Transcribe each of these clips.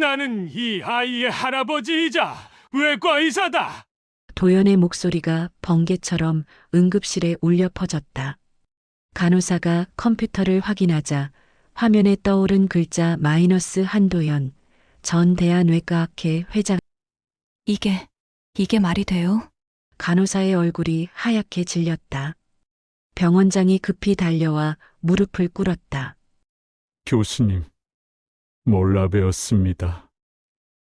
나는 이 아이의 할아버지이자 외과의사다. 도연의 목소리가 번개처럼 응급실에 울려 퍼졌다. 간호사가 컴퓨터를 확인하자 화면에 떠오른 글자 마이너스 한도연, 전 대한외과학회 회장. 이게 말이 돼요? 간호사의 얼굴이 하얗게 질렸다. 병원장이 급히 달려와 무릎을 꿇었다. 교수님, 몰라 배웠습니다.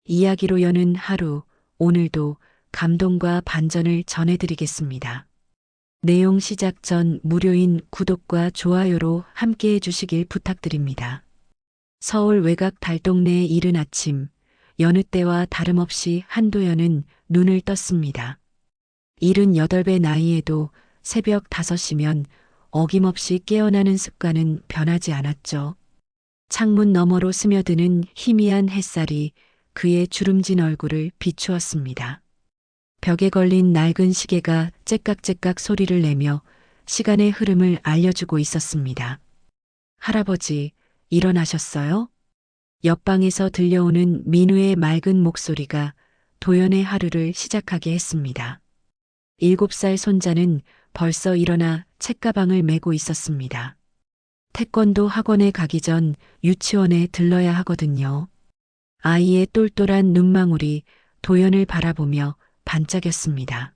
이야기로 여는 하루, 오늘도 감동과 반전을 전해드리겠습니다. 내용 시작 전 무료인 구독과 좋아요로 함께 해주시길 부탁드립니다. 서울 외곽 달동네의 이른 아침, 여느 때와 다름없이 한도연은 눈을 떴습니다. 78배 나이에도 새벽 5시면 어김없이 깨어나는 습관은 변하지 않았죠. 창문 너머로 스며드는 희미한 햇살이 그의 주름진 얼굴을 비추었습니다. 벽에 걸린 낡은 시계가 째깍째깍 소리를 내며 시간의 흐름을 알려주고 있었습니다. 할아버지, 일어나셨어요? 옆방에서 들려오는 민우의 맑은 목소리가 도연의 하루를 시작하게 했습니다. 7살 손자는 벌써 일어나 책가방을 메고 있었습니다. 태권도 학원에 가기 전 유치원에 들러야 하거든요. 아이의 똘똘한 눈망울이 도연을 바라보며 반짝였습니다.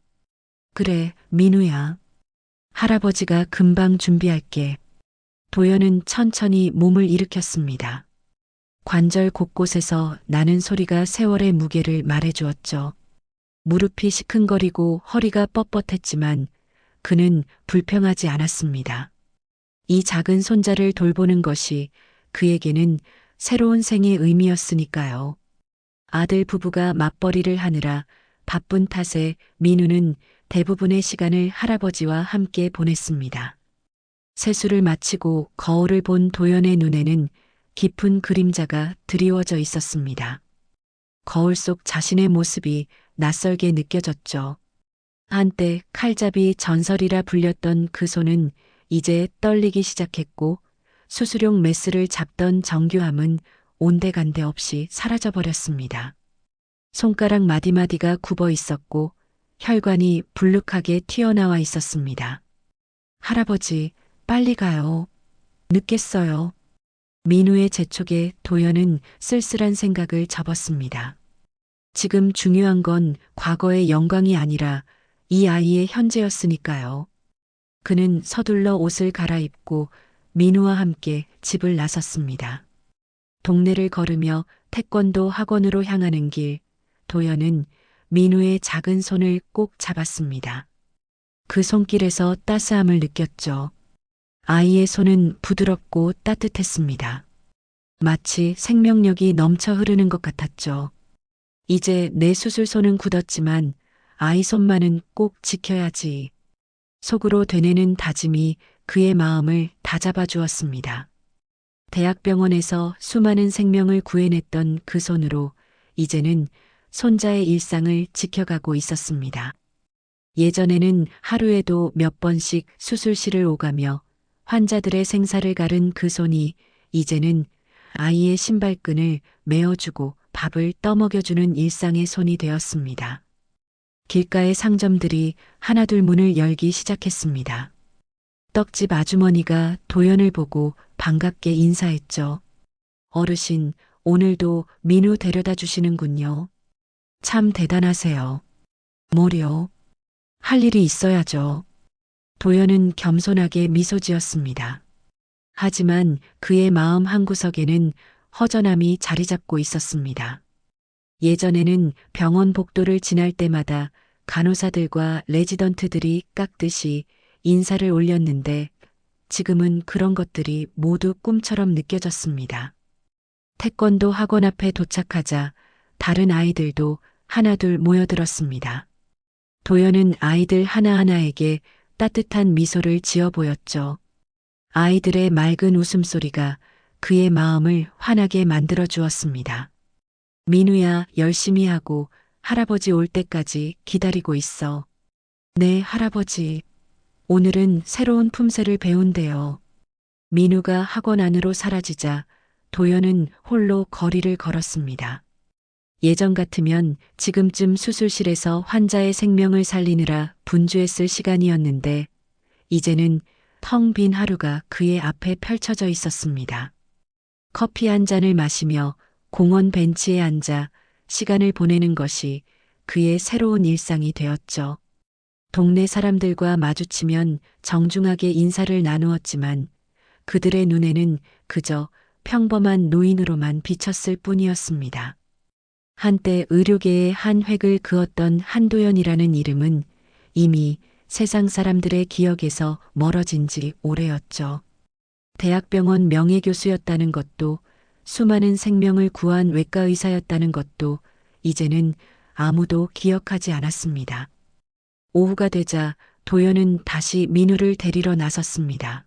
그래, 민우야. 할아버지가 금방 준비할게. 도연은 천천히 몸을 일으켰습니다. 관절 곳곳에서 나는 소리가 세월의 무게를 말해주었죠. 무릎이 시큰거리고 허리가 뻣뻣했지만 그는 불평하지 않았습니다. 이 작은 손자를 돌보는 것이 그에게는 새로운 생의 의미였으니까요. 아들 부부가 맞벌이를 하느라 바쁜 탓에 민우는 대부분의 시간을 할아버지와 함께 보냈습니다. 세수를 마치고 거울을 본 도연의 눈에는 깊은 그림자가 드리워져 있었습니다. 거울 속 자신의 모습이 낯설게 느껴졌죠. 한때 칼잡이 전설이라 불렸던 그 손은 이제 떨리기 시작했고 수술용 메스를 잡던 정교함은 온데간데 없이 사라져버렸습니다. 손가락 마디마디가 굽어 있었고 혈관이 불룩하게 튀어나와 있었습니다. 할아버지, 빨리 가요. 늦겠어요. 민우의 재촉에 도연은 쓸쓸한 생각을 접었습니다. 지금 중요한 건 과거의 영광이 아니라 이 아이의 현재였으니까요. 그는 서둘러 옷을 갈아입고 민우와 함께 집을 나섰습니다. 동네를 걸으며 태권도 학원으로 향하는 길, 도연은 민우의 작은 손을 꼭 잡았습니다. 그 손길에서 따스함을 느꼈죠. 아이의 손은 부드럽고 따뜻했습니다. 마치 생명력이 넘쳐 흐르는 것 같았죠. 이제 내 수술손은 굳었지만 아이 손만은 꼭 지켜야지. 속으로 되뇌는 다짐이 그의 마음을 다잡아 주었습니다. 대학병원에서 수많은 생명을 구해냈던 그 손으로 이제는 손자의 일상을 지켜가고 있었습니다. 예전에는 하루에도 몇 번씩 수술실을 오가며 환자들의 생사를 가른 그 손이 이제는 아이의 신발끈을 메어주고 밥을 떠먹여주는 일상의 손이 되었습니다. 길가의 상점들이 하나둘 문을 열기 시작했습니다. 떡집 아주머니가 도연을 보고 반갑게 인사했죠. 어르신, 오늘도 민우 데려다 주시는군요. 참 대단하세요. 뭐려? 할 일이 있어야죠. 도연은 겸손하게 미소 지었습니다. 하지만 그의 마음 한구석에는 허전함이 자리 잡고 있었습니다. 예전에는 병원 복도를 지날 때마다 간호사들과 레지던트들이 깍듯이 인사를 올렸는데 지금은 그런 것들이 모두 꿈처럼 느껴졌습니다. 태권도 학원 앞에 도착하자 다른 아이들도 하나둘 모여들었습니다. 도연은 아이들 하나하나에게 따뜻한 미소를 지어 보였죠. 아이들의 맑은 웃음소리가 그의 마음을 환하게 만들어 주었습니다. 민우야, 열심히 하고 할아버지 올 때까지 기다리고 있어. 네, 할아버지. 오늘은 새로운 품새를 배운대요. 민우가 학원 안으로 사라지자 도연은 홀로 거리를 걸었습니다. 예전 같으면 지금쯤 수술실에서 환자의 생명을 살리느라 분주했을 시간이었는데 이제는 텅 빈 하루가 그의 앞에 펼쳐져 있었습니다. 커피 한 잔을 마시며 공원 벤치에 앉아 시간을 보내는 것이 그의 새로운 일상이 되었죠. 동네 사람들과 마주치면 정중하게 인사를 나누었지만 그들의 눈에는 그저 평범한 노인으로만 비쳤을 뿐이었습니다. 한때 의료계의 한 획을 그었던 한도연이라는 이름은 이미 세상 사람들의 기억에서 멀어진 지 오래였죠. 대학병원 명예교수였다는 것도, 수많은 생명을 구한 외과의사였다는 것도 이제는 아무도 기억하지 않았습니다. 오후가 되자 도연은 다시 민우를 데리러 나섰습니다.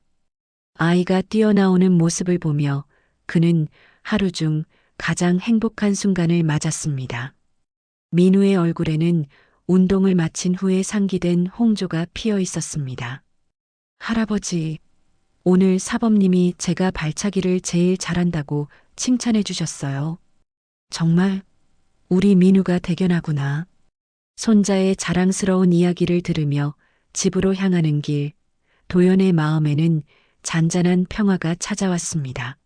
아이가 뛰어나오는 모습을 보며 그는 하루 중 가장 행복한 순간을 맞았습니다. 민우의 얼굴에는 운동을 마친 후에 상기된 홍조가 피어 있었습니다. 할아버지, 오늘 사범님이 제가 발차기를 제일 잘한다고 칭찬해 주셨어요. 정말 우리 민우가 대견하구나. 손자의 자랑스러운 이야기를 들으며 집으로 향하는 길, 도연의 마음에는 잔잔한 평화가 찾아왔습니다.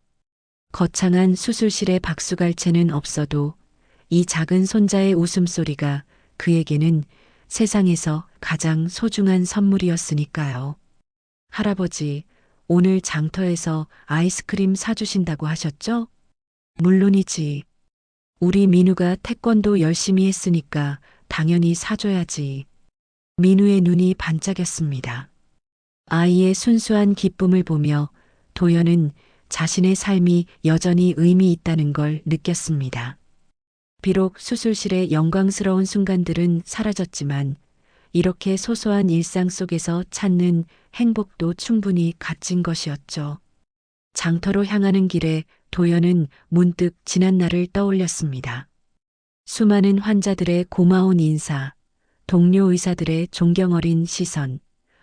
거창한 수술실의 박수갈채는 없어도 이 작은 손자의 웃음소리가 그에게는 세상에서 가장 소중한 선물이었으니까요. 할아버지, 오늘 장터에서 아이스크림 사주신다고 하셨죠? 물론이지. 우리 민우가 태권도 열심히 했으니까 당연히 사줘야지. 민우의 눈이 반짝였습니다. 아이의 순수한 기쁨을 보며 도연은 자신의 삶이 여전히 의미 있다는 걸 느꼈습니다. 비록 수술실의 영광스러운 순간들은 사라졌지만 이렇게 소소한 일상 속에서 찾는 행복도 충분히 값진 것이었죠. 장터로 향하는 길에 도연은 문득 지난 날을 떠올렸습니다. 수많은 환자들의 고마운 인사, 동료 의사들의 존경 어린 시선,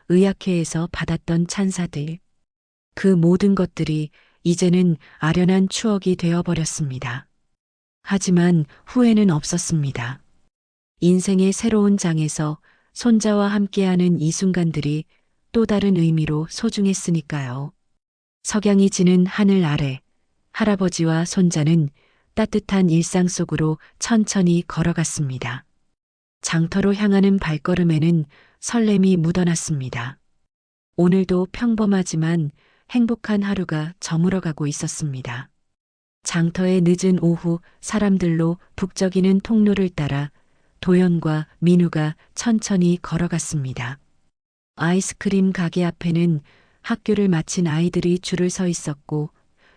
의학회에서 받았던 찬사들. 그 모든 것들이 이제는 아련한 추억이 되어버렸습니다. 하지만 후회는 없었습니다. 인생의 새로운 장에서 손자와 함께하는 이 순간들이 또 다른 의미로 소중했으니까요. 석양이 지는 하늘 아래 할아버지와 손자는 따뜻한 일상 속으로 천천히 걸어갔습니다. 장터로 향하는 발걸음에는 설렘이 묻어났습니다. 오늘도 평범하지만 행복한 하루가 저물어가고 있었습니다. 장터의 늦은 오후 사람들로 북적이는 통로를 따라 도연과 민우가 천천히 걸어갔습니다. 아이스크림 가게 앞에는 학교를 마친 아이들이 줄을 서 있었고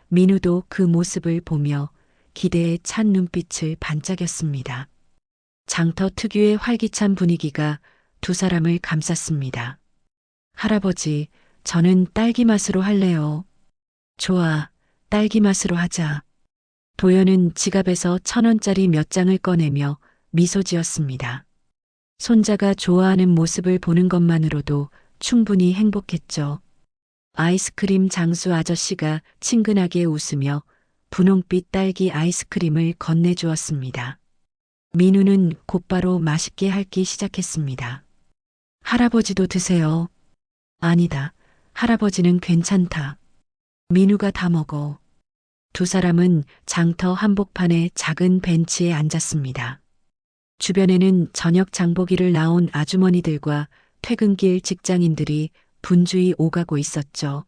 민우도 그 모습을 보며 기대에 찬 눈빛을 반짝였습니다. 장터 특유의 활기찬 분위기가 두 사람을 감쌌습니다. 할아버지, 저는 딸기 맛으로 할래요. 좋아, 딸기 맛으로 하자. 도연은 지갑에서 1,000원짜리 몇 장을 꺼내며 미소 지었습니다. 손자가 좋아하는 모습을 보는 것만으로도 충분히 행복했죠. 아이스크림 장수 아저씨가 친근하게 웃으며 분홍빛 딸기 아이스크림을 건네주었습니다. 민우는 곧바로 맛있게 핥기 시작했습니다. 할아버지도 드세요. 아니다. 할아버지는 괜찮다. 민우가 다 먹어. 두 사람은 장터 한복판의 작은 벤치에 앉았습니다. 주변에는 저녁 장보기를 나온 아주머니들과 퇴근길 직장인들이 분주히 오가고 있었죠.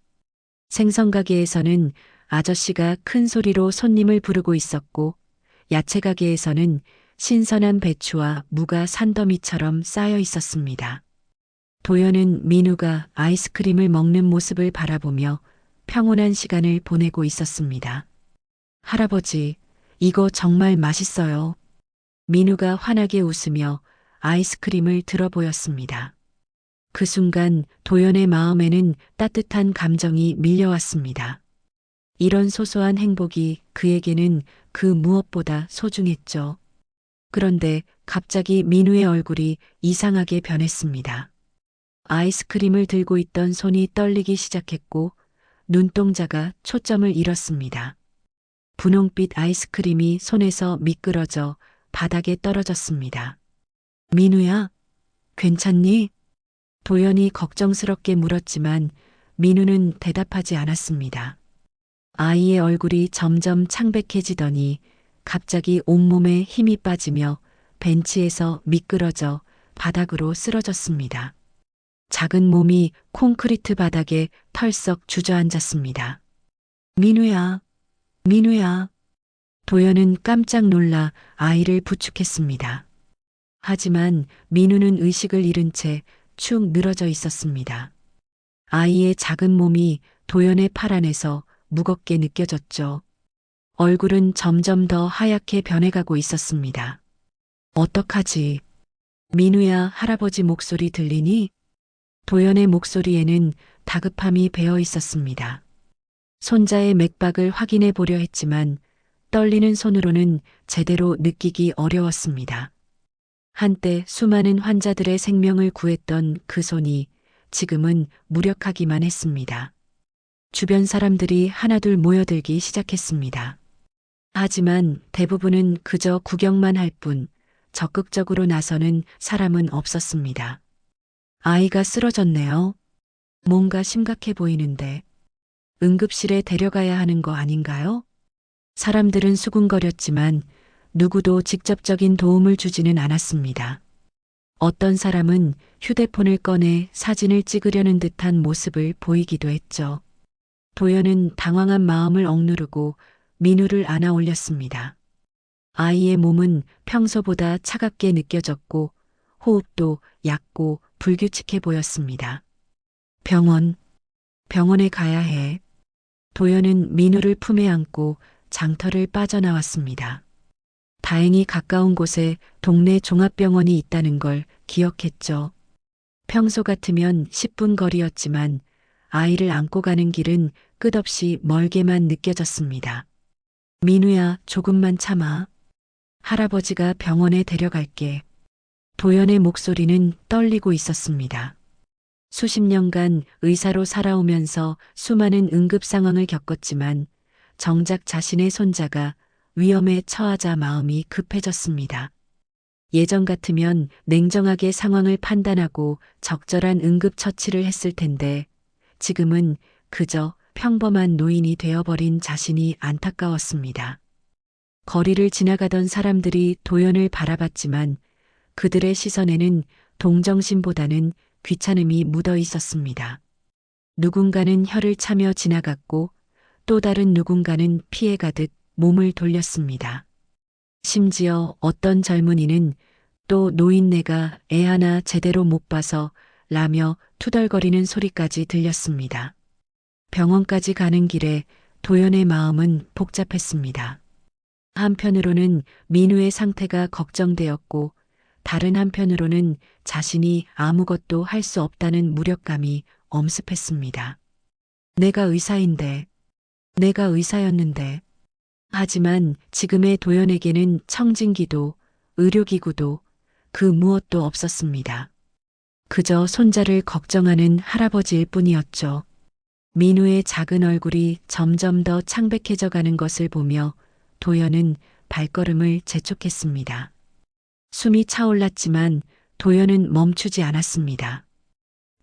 생선가게에서는 아저씨가 큰 소리로 손님을 부르고 있었고 야채가게에서는 신선한 배추와 무가 산더미처럼 쌓여 있었습니다. 도연은 민우가 아이스크림을 먹는 모습을 바라보며 평온한 시간을 보내고 있었습니다. 할아버지, 이거 정말 맛있어요. 민우가 환하게 웃으며 아이스크림을 들어 보였습니다. 그 순간 도연의 마음에는 따뜻한 감정이 밀려왔습니다. 이런 소소한 행복이 그에게는 그 무엇보다 소중했죠. 그런데 갑자기 민우의 얼굴이 이상하게 변했습니다. 아이스크림을 들고 있던 손이 떨리기 시작했고 눈동자가 초점을 잃었습니다. 분홍빛 아이스크림이 손에서 미끄러져 바닥에 떨어졌습니다. 민우야, 괜찮니? 도연이 걱정스럽게 물었지만 민우는 대답하지 않았습니다. 아이의 얼굴이 점점 창백해지더니 갑자기 온몸에 힘이 빠지며 벤치에서 미끄러져 바닥으로 쓰러졌습니다. 작은 몸이 콘크리트 바닥에 털썩 주저앉았습니다. 민우야, 민우야. 도연은 깜짝 놀라 아이를 부축했습니다. 하지만 민우는 의식을 잃은 채 축 늘어져 있었습니다. 아이의 작은 몸이 도연의 팔 안에서 무겁게 느껴졌죠. 얼굴은 점점 더 하얗게 변해가고 있었습니다. 어떡하지? 민우야, 할아버지 목소리 들리니? 도연의 목소리에는 다급함이 배어 있었습니다. 손자의 맥박을 확인해 보려 했지만 떨리는 손으로는 제대로 느끼기 어려웠습니다. 한때 수많은 환자들의 생명을 구했던 그 손이 지금은 무력하기만 했습니다. 주변 사람들이 하나둘 모여들기 시작했습니다. 하지만 대부분은 그저 구경만 할 뿐 적극적으로 나서는 사람은 없었습니다. 아이가 쓰러졌네요. 뭔가 심각해 보이는데 응급실에 데려가야 하는 거 아닌가요? 사람들은 수군거렸지만 누구도 직접적인 도움을 주지는 않았습니다. 어떤 사람은 휴대폰을 꺼내 사진을 찍으려는 듯한 모습을 보이기도 했죠. 도연은 당황한 마음을 억누르고 민우를 안아 올렸습니다. 아이의 몸은 평소보다 차갑게 느껴졌고 호흡도 얕고 불규칙해 보였습니다. 병원에 가야 해. 도연은 민우를 품에 안고 장터를 빠져나왔습니다. 다행히 가까운 곳에 동네 종합병원이 있다는 걸 기억했죠. 평소 같으면 10분 거리였지만 아이를 안고 가는 길은 끝없이 멀게만 느껴졌습니다. 민우야, 조금만 참아. 할아버지가 병원에 데려갈게. 도연의 목소리는 떨리고 있었습니다. 수십 년간 의사로 살아오면서 수많은 응급 상황을 겪었지만 정작 자신의 손자가 위험에 처하자 마음이 급해졌습니다. 예전 같으면 냉정하게 상황을 판단하고 적절한 응급처치를 했을 텐데 지금은 그저 평범한 노인이 되어버린 자신이 안타까웠습니다. 거리를 지나가던 사람들이 도연을 바라봤지만 그들의 시선에는 동정심보다는 귀찮음이 묻어 있었습니다. 누군가는 혀를 차며 지나갔고 또 다른 누군가는 피해가듯 몸을 돌렸습니다. 심지어 어떤 젊은이는 또 노인네가 애 하나 제대로 못 봐서 라며 투덜거리는 소리까지 들렸습니다. 병원까지 가는 길에 도연의 마음은 복잡했습니다. 한편으로는 민우의 상태가 걱정되었고 다른 한편으로는 자신이 아무것도 할 수 없다는 무력감이 엄습했습니다. 내가 의사였는데. 하지만 지금의 도연에게는 청진기도 의료기구도 그 무엇도 없었습니다. 그저 손자를 걱정하는 할아버지일 뿐이었죠. 민우의 작은 얼굴이 점점 더 창백해져 가는 것을 보며 도연은 발걸음을 재촉했습니다. 숨이 차올랐지만 도연은 멈추지 않았습니다.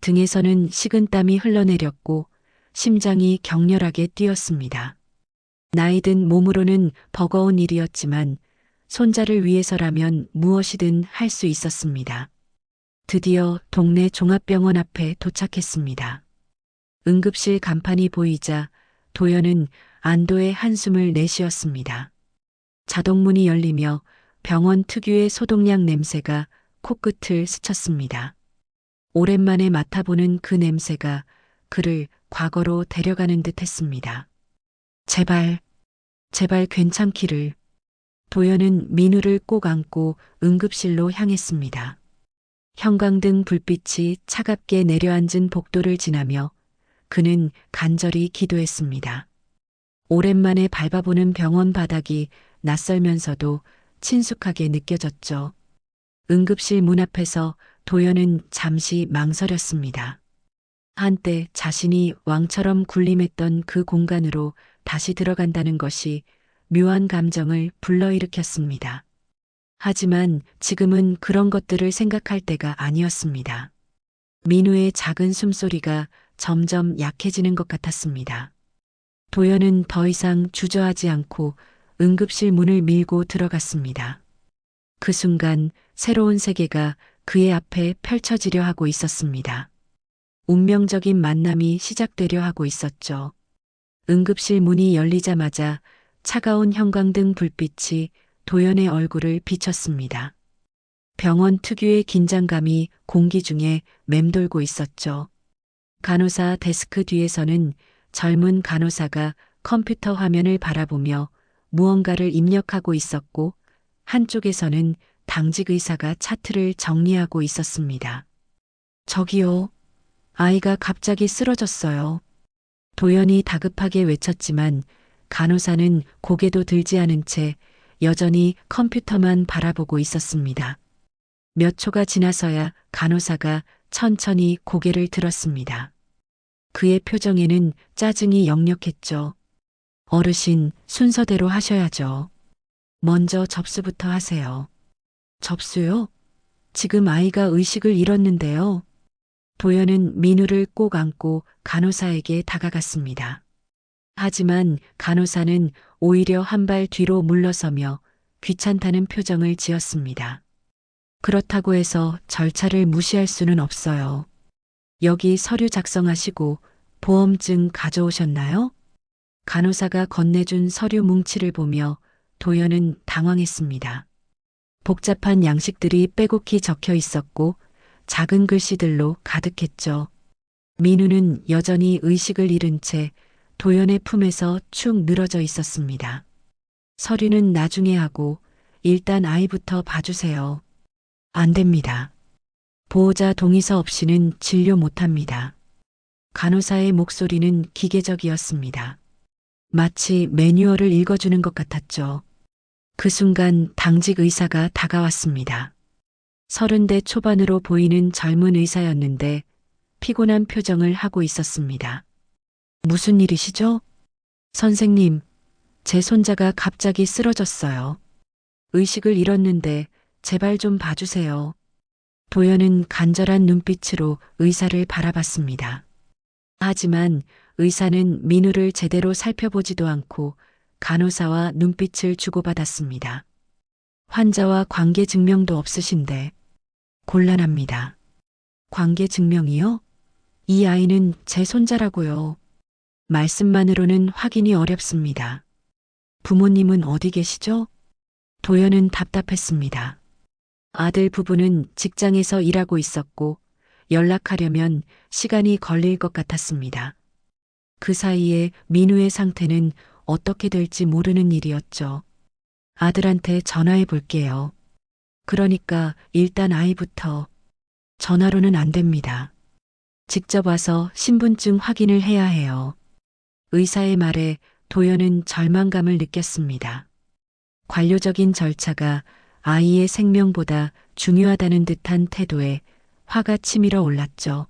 등에서는 식은땀이 흘러내렸고 심장이 격렬하게 뛰었습니다. 나이든 몸으로는 버거운 일이었지만 손자를 위해서라면 무엇이든 할 수 있었습니다. 드디어 동네 종합병원 앞에 도착했습니다. 응급실 간판이 보이자 도연은 안도의 한숨을 내쉬었습니다. 자동문이 열리며 병원 특유의 소독약 냄새가 코끝을 스쳤습니다. 오랜만에 맡아보는 그 냄새가 그를 과거로 데려가는 듯 했습니다. 제발 괜찮기를. 도연은 민우를 꼭 안고 응급실로 향했습니다. 형광등 불빛이 차갑게 내려앉은 복도를 지나며 그는 간절히 기도했습니다. 오랜만에 밟아보는 병원 바닥이 낯설면서도 친숙하게 느껴졌죠. 응급실 문 앞에서 도연은 잠시 망설였습니다. 한때 자신이 왕처럼 군림했던 그 공간으로 다시 들어간다는 것이 묘한 감정을 불러일으켰습니다. 하지만 지금은 그런 것들을 생각할 때가 아니었습니다. 민우의 작은 숨소리가 점점 약해지는 것 같았습니다. 도연은 더 이상 주저하지 않고 응급실 문을 밀고 들어갔습니다. 그 순간 새로운 세계가 그의 앞에 펼쳐지려 하고 있었습니다. 운명적인 만남이 시작되려 하고 있었죠. 응급실 문이 열리자마자 차가운 형광등 불빛이 도연의 얼굴을 비췄습니다. 병원 특유의 긴장감이 공기 중에 맴돌고 있었죠. 간호사 데스크 뒤에서는 젊은 간호사가 컴퓨터 화면을 바라보며 무언가를 입력하고 있었고, 한쪽에서는 당직 의사가 차트를 정리하고 있었습니다. 저기요. 아이가 갑자기 쓰러졌어요. 도연이 다급하게 외쳤지만 간호사는 고개도 들지 않은 채 여전히 컴퓨터만 바라보고 있었습니다. 몇 초가 지나서야 간호사가 천천히 고개를 들었습니다. 그의 표정에는 짜증이 역력했죠. 어르신, 순서대로 하셔야죠. 먼저 접수부터 하세요. 접수요? 지금 아이가 의식을 잃었는데요. 도연은 민우를 꼭 안고 간호사에게 다가갔습니다. 하지만 간호사는 오히려 한 발 뒤로 물러서며 귀찮다는 표정을 지었습니다. 그렇다고 해서 절차를 무시할 수는 없어요. 여기 서류 작성하시고 보험증 가져오셨나요? 간호사가 건네준 서류 뭉치를 보며 도연은 당황했습니다. 복잡한 양식들이 빼곡히 적혀 있었고 작은 글씨들로 가득했죠. 민우는 여전히 의식을 잃은 채 도연의 품에서 축 늘어져 있었습니다. 서류는 나중에 하고 일단 아이부터 봐주세요. 안 됩니다. 보호자 동의서 없이는 진료 못합니다. 간호사의 목소리는 기계적이었습니다. 마치 매뉴얼을 읽어주는 것 같았죠. 그 순간 당직 의사가 다가왔습니다. 30대 초반으로 보이는 젊은 의사였는데 피곤한 표정을 하고 있었습니다. 무슨 일이시죠? 선생님, 제 손자가 갑자기 쓰러졌어요. 의식을 잃었는데 제발 좀 봐주세요. 도연은 간절한 눈빛으로 의사를 바라봤습니다. 하지만 의사는 민우를 제대로 살펴보지도 않고 간호사와 눈빛을 주고받았습니다. 환자와 관계 증명도 없으신데 곤란합니다. 관계 증명이요? 이 아이는 제 손자라고요. 말씀만으로는 확인이 어렵습니다. 부모님은 어디 계시죠? 도연은 답답했습니다. 아들 부부는 직장에서 일하고 있었고 연락하려면 시간이 걸릴 것 같았습니다. 그 사이에 민우의 상태는 어떻게 될지 모르는 일이었죠. 아들한테 전화해 볼게요. 그러니까 일단 아이부터. 전화로는 안 됩니다. 직접 와서 신분증 확인을 해야 해요. 의사의 말에 도연은 절망감을 느꼈습니다. 관료적인 절차가 아이의 생명보다 중요하다는 듯한 태도에 화가 치밀어 올랐죠.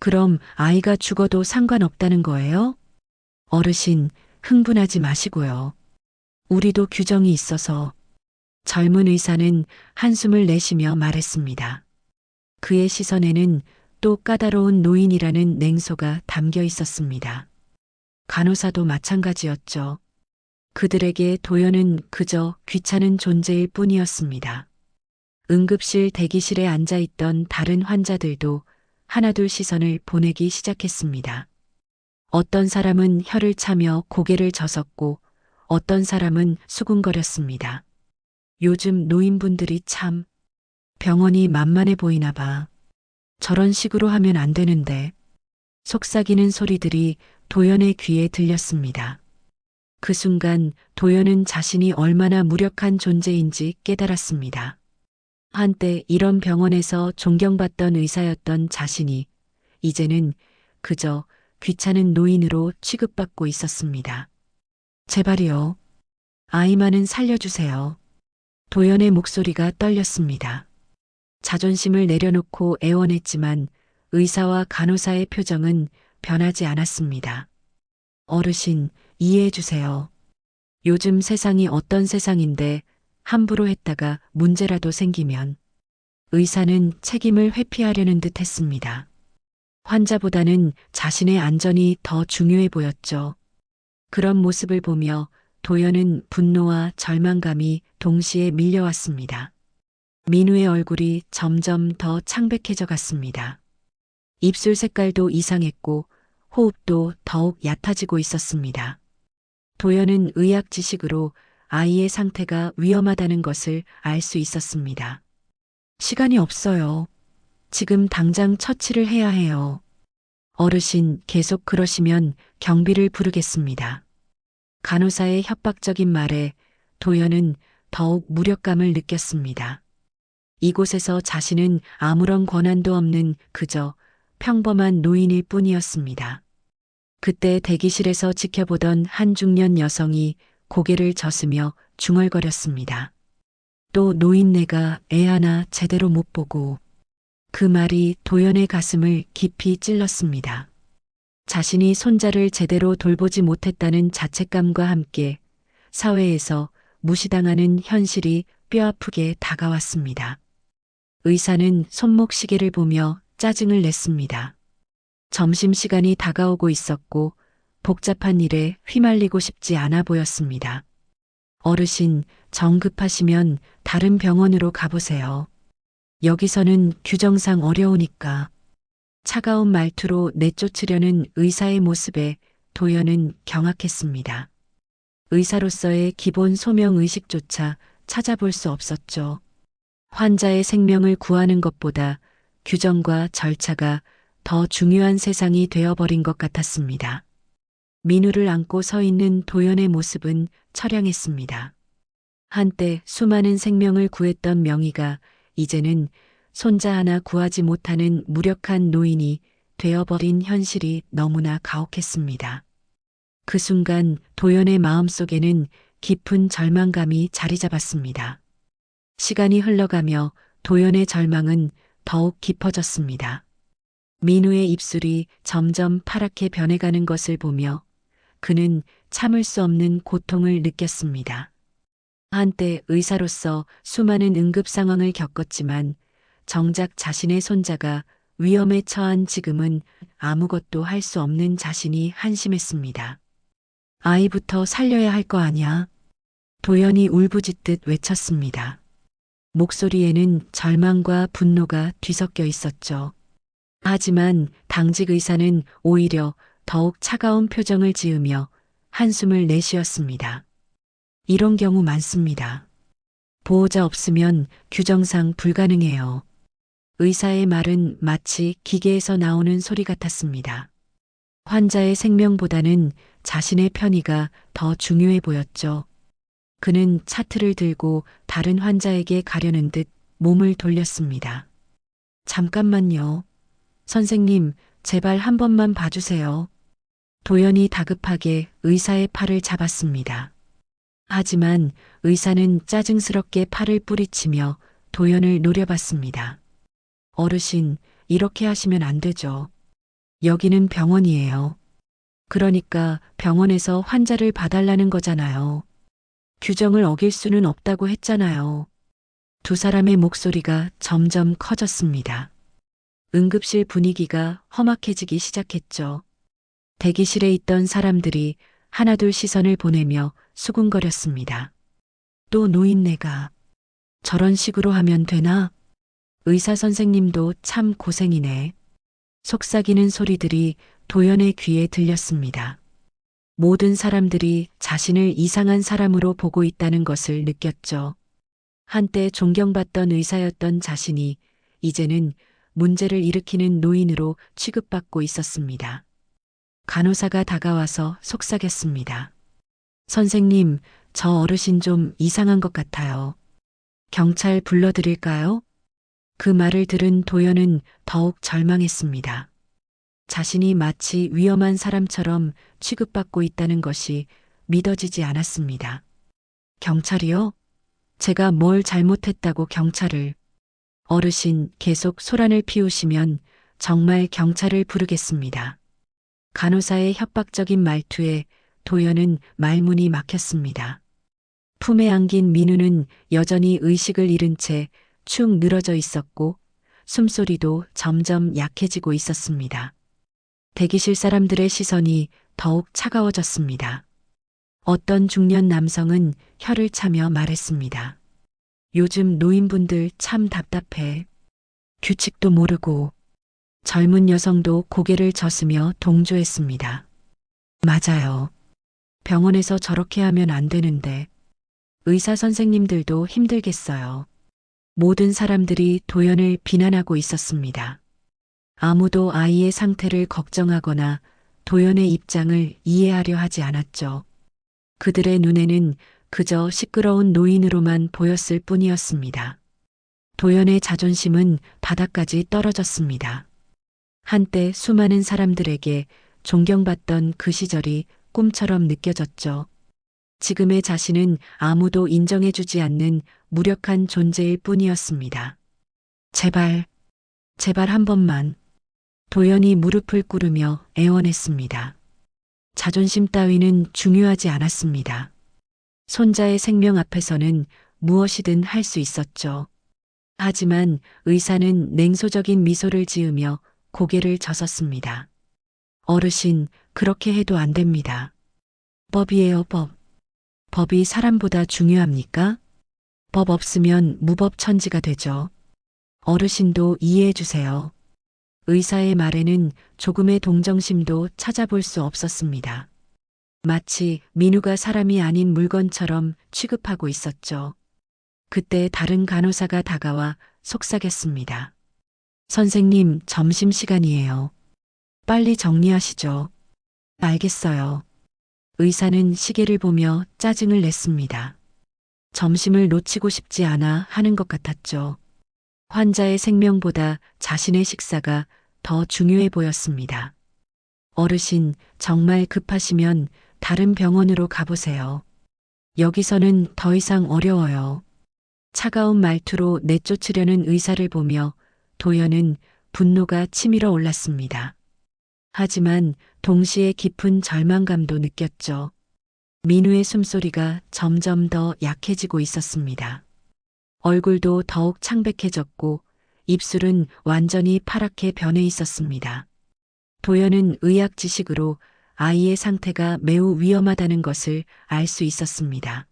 그럼 아이가 죽어도 상관없다는 거예요? 어르신, 흥분하지 마시고요. 우리도 규정이 있어서. 젊은 의사는 한숨을 내쉬며 말했습니다. 그의 시선에는 또 까다로운 노인이라는 냉소가 담겨 있었습니다. 간호사도 마찬가지였죠. 그들에게 도연은 그저 귀찮은 존재일 뿐이었습니다. 응급실 대기실에 앉아있던 다른 환자들도 하나둘 시선을 보내기 시작했습니다. 어떤 사람은 혀를 차며 고개를 저었고 어떤 사람은 수군거렸습니다. 요즘 노인분들이 참 병원이 만만해 보이나 봐. 저런 식으로 하면 안 되는데. 속삭이는 소리들이 도연의 귀에 들렸습니다. 그 순간 도연은 자신이 얼마나 무력한 존재인지 깨달았습니다. 한때 이런 병원에서 존경받던 의사였던 자신이 이제는 그저 귀찮은 노인으로 취급받고 있었습니다. 제발이요. 아이만은 살려주세요. 도연의 목소리가 떨렸습니다. 자존심을 내려놓고 애원했지만 의사와 간호사의 표정은 변하지 않았습니다. 어르신, 이해해 주세요. 요즘 세상이 어떤 세상인데 함부로 했다가 문제라도 생기면 의사는 책임을 회피하려는 듯 했습니다. 환자보다는 자신의 안전이 더 중요해 보였죠. 그런 모습을 보며 도연은 분노와 절망감이 동시에 밀려왔습니다. 민우의 얼굴이 점점 더 창백해져 갔습니다. 입술 색깔도 이상했고 호흡도 더욱 얕아지고 있었습니다. 도연은 의학 지식으로 아이의 상태가 위험하다는 것을 알 수 있었습니다. 시간이 없어요. 지금 당장 처치를 해야 해요. 어르신 계속 그러시면 경비를 부르겠습니다. 간호사의 협박적인 말에 도연은 더욱 무력감을 느꼈습니다. 이곳에서 자신은 아무런 권한도 없는 그저 평범한 노인일 뿐이었습니다. 그때 대기실에서 지켜보던 한 중년 여성이 고개를 젓으며 중얼거렸습니다. 또 노인네가 애 하나 제대로 못 보고. 그 말이 도연의 가슴을 깊이 찔렀습니다. 자신이 손자를 제대로 돌보지 못했다는 자책감과 함께 사회에서 무시당하는 현실이 뼈아프게 다가왔습니다. 의사는 손목시계를 보며 짜증을 냈습니다. 점심시간이 다가오고 있었고 복잡한 일에 휘말리고 싶지 않아 보였습니다. 어르신, 정 급하시면 다른 병원으로 가보세요. 여기서는 규정상 어려우니까. 차가운 말투로 내쫓으려는 의사의 모습에 도연은 경악했습니다. 의사로서의 기본 소명의식조차 찾아볼 수 없었죠. 환자의 생명을 구하는 것보다 규정과 절차가 더 중요한 세상이 되어버린 것 같았습니다. 민우를 안고 서 있는 도연의 모습은 처량했습니다. 한때 수많은 생명을 구했던 명의가 이제는 손자 하나 구하지 못하는 무력한 노인이 되어버린 현실이 너무나 가혹했습니다. 그 순간 도연의 마음속에는 깊은 절망감이 자리 잡았습니다. 시간이 흘러가며 도연의 절망은 더욱 깊어졌습니다. 민우의 입술이 점점 파랗게 변해가는 것을 보며 그는 참을 수 없는 고통을 느꼈습니다. 한때 의사로서 수많은 응급 상황을 겪었지만 정작 자신의 손자가 위험에 처한 지금은 아무것도 할 수 없는 자신이 한심했습니다. 아이부터 살려야 할 거 아냐? 도연이 울부짖듯 외쳤습니다. 목소리에는 절망과 분노가 뒤섞여 있었죠. 하지만 당직 의사는 오히려 더욱 차가운 표정을 지으며 한숨을 내쉬었습니다. 이런 경우 많습니다. 보호자 없으면 규정상 불가능해요. 의사의 말은 마치 기계에서 나오는 소리 같았습니다. 환자의 생명보다는 자신의 편의가 더 중요해 보였죠. 그는 차트를 들고 다른 환자에게 가려는 듯 몸을 돌렸습니다. 잠깐만요. 선생님, 제발 한 번만 봐주세요. 도연이 다급하게 의사의 팔을 잡았습니다. 하지만 의사는 짜증스럽게 팔을 뿌리치며 도연을 노려봤습니다. 어르신, 이렇게 하시면 안 되죠. 여기는 병원이에요. 그러니까 병원에서 환자를 봐달라는 거잖아요. 규정을 어길 수는 없다고 했잖아요. 두 사람의 목소리가 점점 커졌습니다. 응급실 분위기가 험악해지기 시작했죠. 대기실에 있던 사람들이 하나둘 시선을 보내며 수군거렸습니다. 또 노인네가 저런 식으로 하면 되나? 의사 선생님도 참 고생이네. 속삭이는 소리들이 도연의 귀에 들렸습니다. 모든 사람들이 자신을 이상한 사람으로 보고 있다는 것을 느꼈죠. 한때 존경받던 의사였던 자신이 이제는 문제를 일으키는 노인으로 취급받고 있었습니다. 간호사가 다가와서 속삭였습니다. 선생님, 저 어르신 좀 이상한 것 같아요. 경찰 불러드릴까요? 그 말을 들은 도연은 더욱 절망했습니다. 자신이 마치 위험한 사람처럼 취급받고 있다는 것이 믿어지지 않았습니다. 경찰이요? 제가 뭘 잘못했다고 경찰을. 어르신 계속 소란을 피우시면 정말 경찰을 부르겠습니다. 간호사의 협박적인 말투에 도연은 말문이 막혔습니다. 품에 안긴 민우는 여전히 의식을 잃은 채 축 늘어져 있었고 숨소리도 점점 약해지고 있었습니다. 대기실 사람들의 시선이 더욱 차가워졌습니다. 어떤 중년 남성은 혀를 차며 말했습니다. 요즘 노인분들 참 답답해. 규칙도 모르고. 젊은 여성도 고개를 젓으며 동조했습니다. 맞아요. 병원에서 저렇게 하면 안 되는데. 의사 선생님들도 힘들겠어요. 모든 사람들이 도연을 비난하고 있었습니다. 아무도 아이의 상태를 걱정하거나 도연의 입장을 이해하려 하지 않았죠. 그들의 눈에는 그저 시끄러운 노인으로만 보였을 뿐이었습니다. 도연의 자존심은 바닥까지 떨어졌습니다. 한때 수많은 사람들에게 존경받던 그 시절이 꿈처럼 느껴졌죠. 지금의 자신은 아무도 인정해주지 않는 무력한 존재일 뿐이었습니다. 제발, 제발 한 번만. 도연이 무릎을 꿇으며 애원했습니다. 자존심 따위는 중요하지 않았습니다. 손자의 생명 앞에서는 무엇이든 할 수 있었죠. 하지만 의사는 냉소적인 미소를 지으며 고개를 젓었습니다. 어르신, 그렇게 해도 안 됩니다. 법이에요, 법. 법이 사람보다 중요합니까? 법 없으면 무법천지가 되죠. 어르신도 이해해 주세요. 의사의 말에는 조금의 동정심도 찾아볼 수 없었습니다. 마치 민우가 사람이 아닌 물건처럼 취급하고 있었죠. 그때 다른 간호사가 다가와 속삭였습니다. 선생님, 점심시간이에요. 빨리 정리하시죠. 알겠어요. 의사는 시계를 보며 짜증을 냈습니다. 점심을 놓치고 싶지 않아 하는 것 같았죠. 환자의 생명보다 자신의 식사가 더 중요해 보였습니다. 어르신, 정말 급하시면 다른 병원으로 가보세요. 여기서는 더 이상 어려워요. 차가운 말투로 내쫓으려는 의사를 보며 도연은 분노가 치밀어 올랐습니다. 하지만 동시에 깊은 절망감도 느꼈죠. 민우의 숨소리가 점점 더 약해지고 있었습니다. 얼굴도 더욱 창백해졌고 입술은 완전히 파랗게 변해 있었습니다. 도연은 의학 지식으로 아이의 상태가 매우 위험하다는 것을 알 수 있었습니다.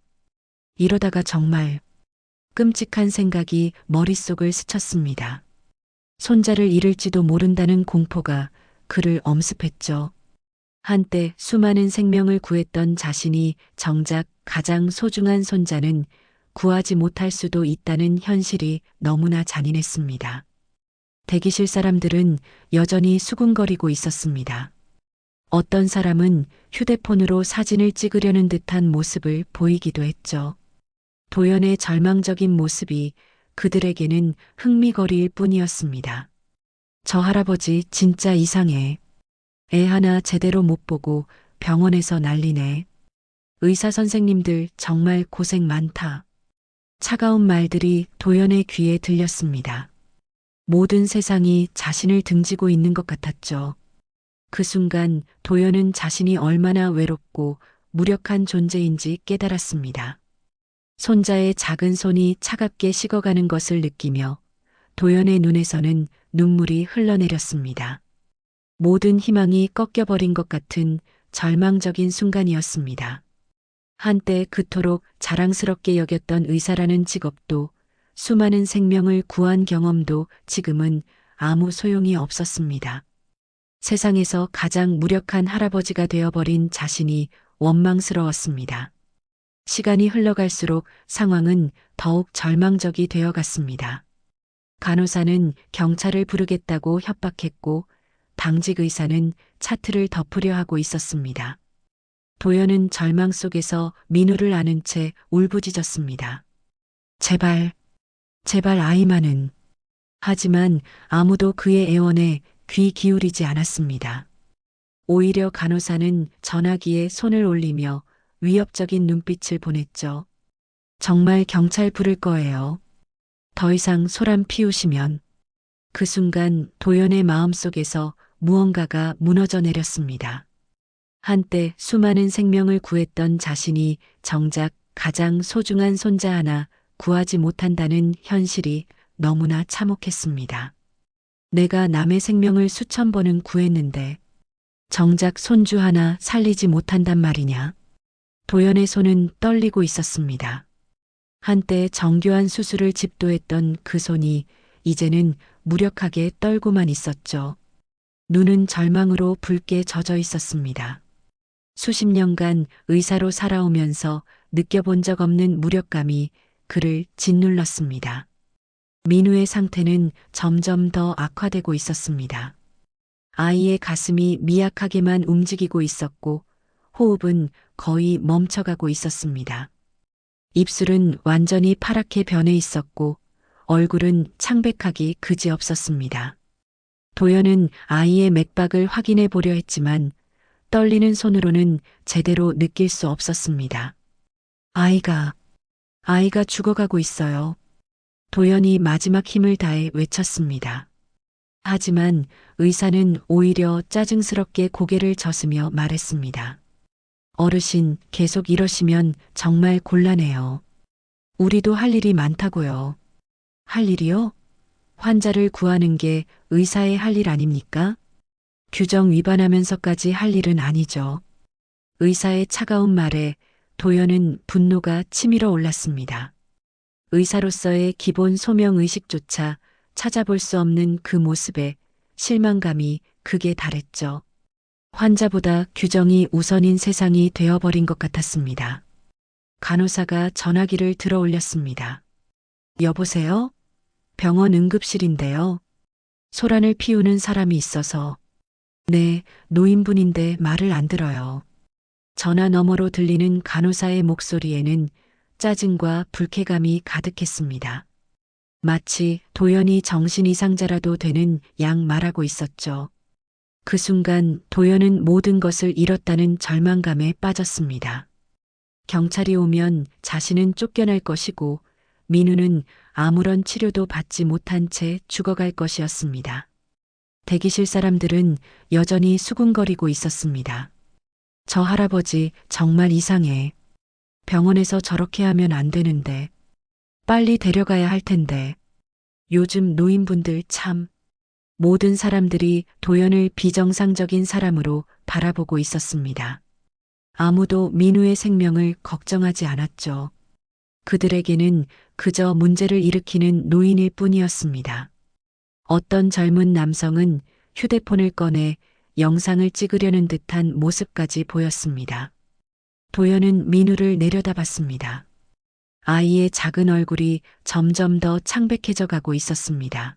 이러다가 정말 끔찍한 생각이 머릿속을 스쳤습니다. 손자를 잃을지도 모른다는 공포가 그를 엄습했죠. 한때 수많은 생명을 구했던 자신이 정작 가장 소중한 손자는 구하지 못할 수도 있다는 현실이 너무나 잔인했습니다. 대기실 사람들은 여전히 수군거리고 있었습니다. 어떤 사람은 휴대폰으로 사진을 찍으려는 듯한 모습을 보이기도 했죠. 도연의 절망적인 모습이 그들에게는 흥미거리일 뿐이었습니다. 저 할아버지 진짜 이상해. 애 하나 제대로 못 보고 병원에서 난리네. 의사 선생님들 정말 고생 많다. 차가운 말들이 도연의 귀에 들렸습니다. 모든 세상이 자신을 등지고 있는 것 같았죠. 그 순간 도연은 자신이 얼마나 외롭고 무력한 존재인지 깨달았습니다. 손자의 작은 손이 차갑게 식어가는 것을 느끼며 도연의 눈에서는 눈물이 흘러내렸습니다. 모든 희망이 꺾여버린 것 같은 절망적인 순간이었습니다. 한때 그토록 자랑스럽게 여겼던 의사라는 직업도 수많은 생명을 구한 경험도 지금은 아무 소용이 없었습니다. 세상에서 가장 무력한 할아버지가 되어버린 자신이 원망스러웠습니다. 시간이 흘러갈수록 상황은 더욱 절망적이 되어갔습니다. 간호사는 경찰을 부르겠다고 협박했고 당직 의사는 차트를 덮으려 하고 있었습니다. 도연은 절망 속에서 민우를 안은 채 울부짖었습니다. 제발, 제발 아이만은. 하지만 아무도 그의 애원에 귀 기울이지 않았습니다. 오히려 간호사는 전화기에 손을 올리며 위협적인 눈빛을 보냈죠. 정말 경찰 부를 거예요. 더 이상 소란 피우시면. 그 순간 도연의 마음속에서 무언가가 무너져 내렸습니다. 한때 수많은 생명을 구했던 자신이 정작 가장 소중한 손자 하나 구하지 못한다는 현실이 너무나 참혹했습니다. 내가 남의 생명을 수천 번은 구했는데 정작 손주 하나 살리지 못한단 말이냐. 도연의 손은 떨리고 있었습니다. 한때 정교한 수술을 집도했던 그 손이 이제는 무력하게 떨고만 있었죠. 눈은 절망으로 붉게 젖어 있었습니다. 수십 년간 의사로 살아오면서 느껴본 적 없는 무력감이 그를 짓눌렀습니다. 민우의 상태는 점점 더 악화되고 있었습니다. 아이의 가슴이 미약하게만 움직이고 있었고 호흡은 거의 멈춰가고 있었습니다. 입술은 완전히 파랗게 변해 있었고 얼굴은 창백하기 그지없었습니다. 도연은 아이의 맥박을 확인해 보려 했지만 떨리는 손으로는 제대로 느낄 수 없었습니다. 아이가 죽어가고 있어요. 도연이 마지막 힘을 다해 외쳤습니다. 하지만 의사는 오히려 짜증스럽게 고개를 젓으며 말했습니다. 어르신, 계속 이러시면 정말 곤란해요. 우리도 할 일이 많다고요. 할 일이요? 환자를 구하는 게 의사의 할 일 아닙니까? 규정 위반하면서까지 할 일은 아니죠. 의사의 차가운 말에 도연은 분노가 치밀어 올랐습니다. 의사로서의 기본 소명 의식조차 찾아볼 수 없는 그 모습에 실망감이 극에 달했죠. 환자보다 규정이 우선인 세상이 되어버린 것 같았습니다. 간호사가 전화기를 들어 올렸습니다. 여보세요? 병원 응급실인데요. 소란을 피우는 사람이 있어서. 네, 노인분인데 말을 안 들어요. 전화 너머로 들리는 간호사의 목소리에는 짜증과 불쾌감이 가득했습니다. 마치 도연이 정신 이상자라도 되는 양 말하고 있었죠. 그 순간 도연은 모든 것을 잃었다는 절망감에 빠졌습니다. 경찰이 오면 자신은 쫓겨날 것이고 민우는 아무런 치료도 받지 못한 채 죽어갈 것이었습니다. 대기실 사람들은 여전히 수군거리고 있었습니다. 저 할아버지 정말 이상해. 병원에서 저렇게 하면 안 되는데. 빨리 데려가야 할 텐데. 요즘 노인분들 참. 모든 사람들이 도연을 비정상적인 사람으로 바라보고 있었습니다. 아무도 민우의 생명을 걱정하지 않았죠. 그들에게는 그저 문제를 일으키는 노인일 뿐이었습니다. 어떤 젊은 남성은 휴대폰을 꺼내 영상을 찍으려는 듯한 모습까지 보였습니다. 도연은 민우를 내려다봤습니다. 아이의 작은 얼굴이 점점 더 창백해져 가고 있었습니다.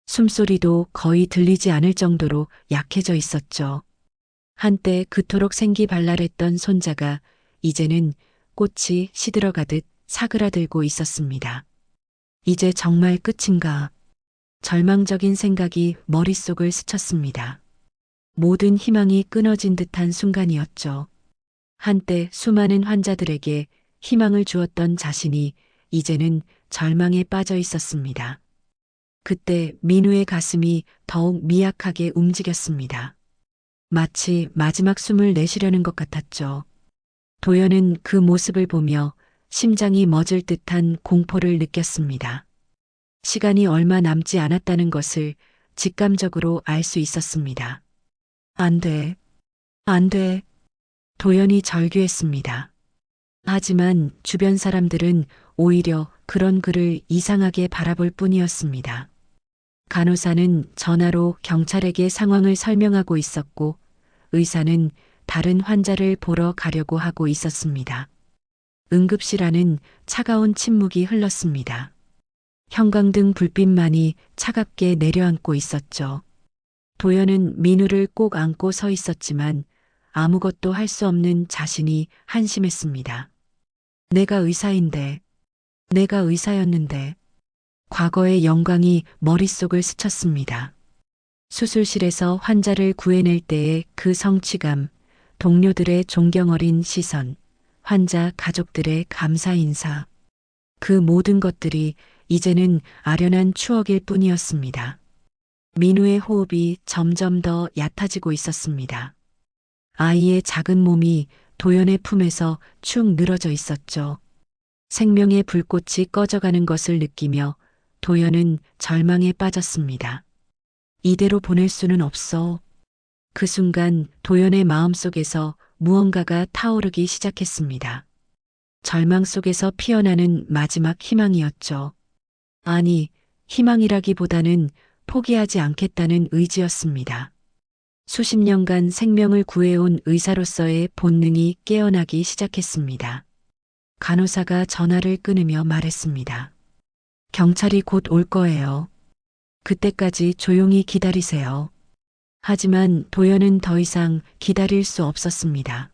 숨소리도 거의 들리지 않을 정도로 약해져 있었죠. 한때 그토록 생기발랄했던 손자가 이제는 꽃이 시들어가듯 사그라들고 있었습니다. 이제 정말 끝인가? 절망적인 생각이 머릿속을 스쳤습니다. 모든 희망이 끊어진 듯한 순간이었죠. 한때 수많은 환자들에게 희망을 주었던 자신이 이제는 절망에 빠져 있었습니다. 그때 민우의 가슴이 더욱 미약하게 움직였습니다. 마치 마지막 숨을 내쉬려는 것 같았죠. 도연은 그 모습을 보며 심장이 멎을 듯한 공포를 느꼈습니다. 시간이 얼마 남지 않았다는 것을 직감적으로 알 수 있었습니다. 안 돼. 안 돼. 도연이 절규했습니다. 하지만 주변 사람들은 오히려 그런 그를 이상하게 바라볼 뿐이었습니다. 간호사는 전화로 경찰에게 상황을 설명하고 있었고 의사는 다른 환자를 보러 가려고 하고 있었습니다. 응급실 안은 차가운 침묵이 흘렀습니다. 형광등 불빛만이 차갑게 내려앉고 있었죠. 도연은 민우를 꼭 안고 서 있었지만 아무것도 할 수 없는 자신이 한심했습니다. 내가 의사인데, 내가 의사였는데, 과거의 영광이 머릿속을 스쳤습니다. 수술실에서 환자를 구해낼 때의 그 성취감, 동료들의 존경 어린 시선, 환자 가족들의 감사 인사. 그 모든 것들이 이제는 아련한 추억일 뿐이었습니다. 민우의 호흡이 점점 더 얕아지고 있었습니다. 아이의 작은 몸이 도연의 품에서 축 늘어져 있었죠. 생명의 불꽃이 꺼져가는 것을 느끼며 도연은 절망에 빠졌습니다. 이대로 보낼 수는 없어. 그 순간 도연의 마음속에서 무언가가 타오르기 시작했습니다. 절망 속에서 피어나는 마지막 희망이었죠. 아니, 희망이라기보다는 포기하지 않겠다는 의지였습니다. 수십 년간 생명을 구해온 의사로서의 본능이 깨어나기 시작했습니다. 간호사가 전화를 끊으며 말했습니다. 경찰이 곧 올 거예요. 그때까지 조용히 기다리세요. 하지만 도연은 더 이상 기다릴 수 없었습니다.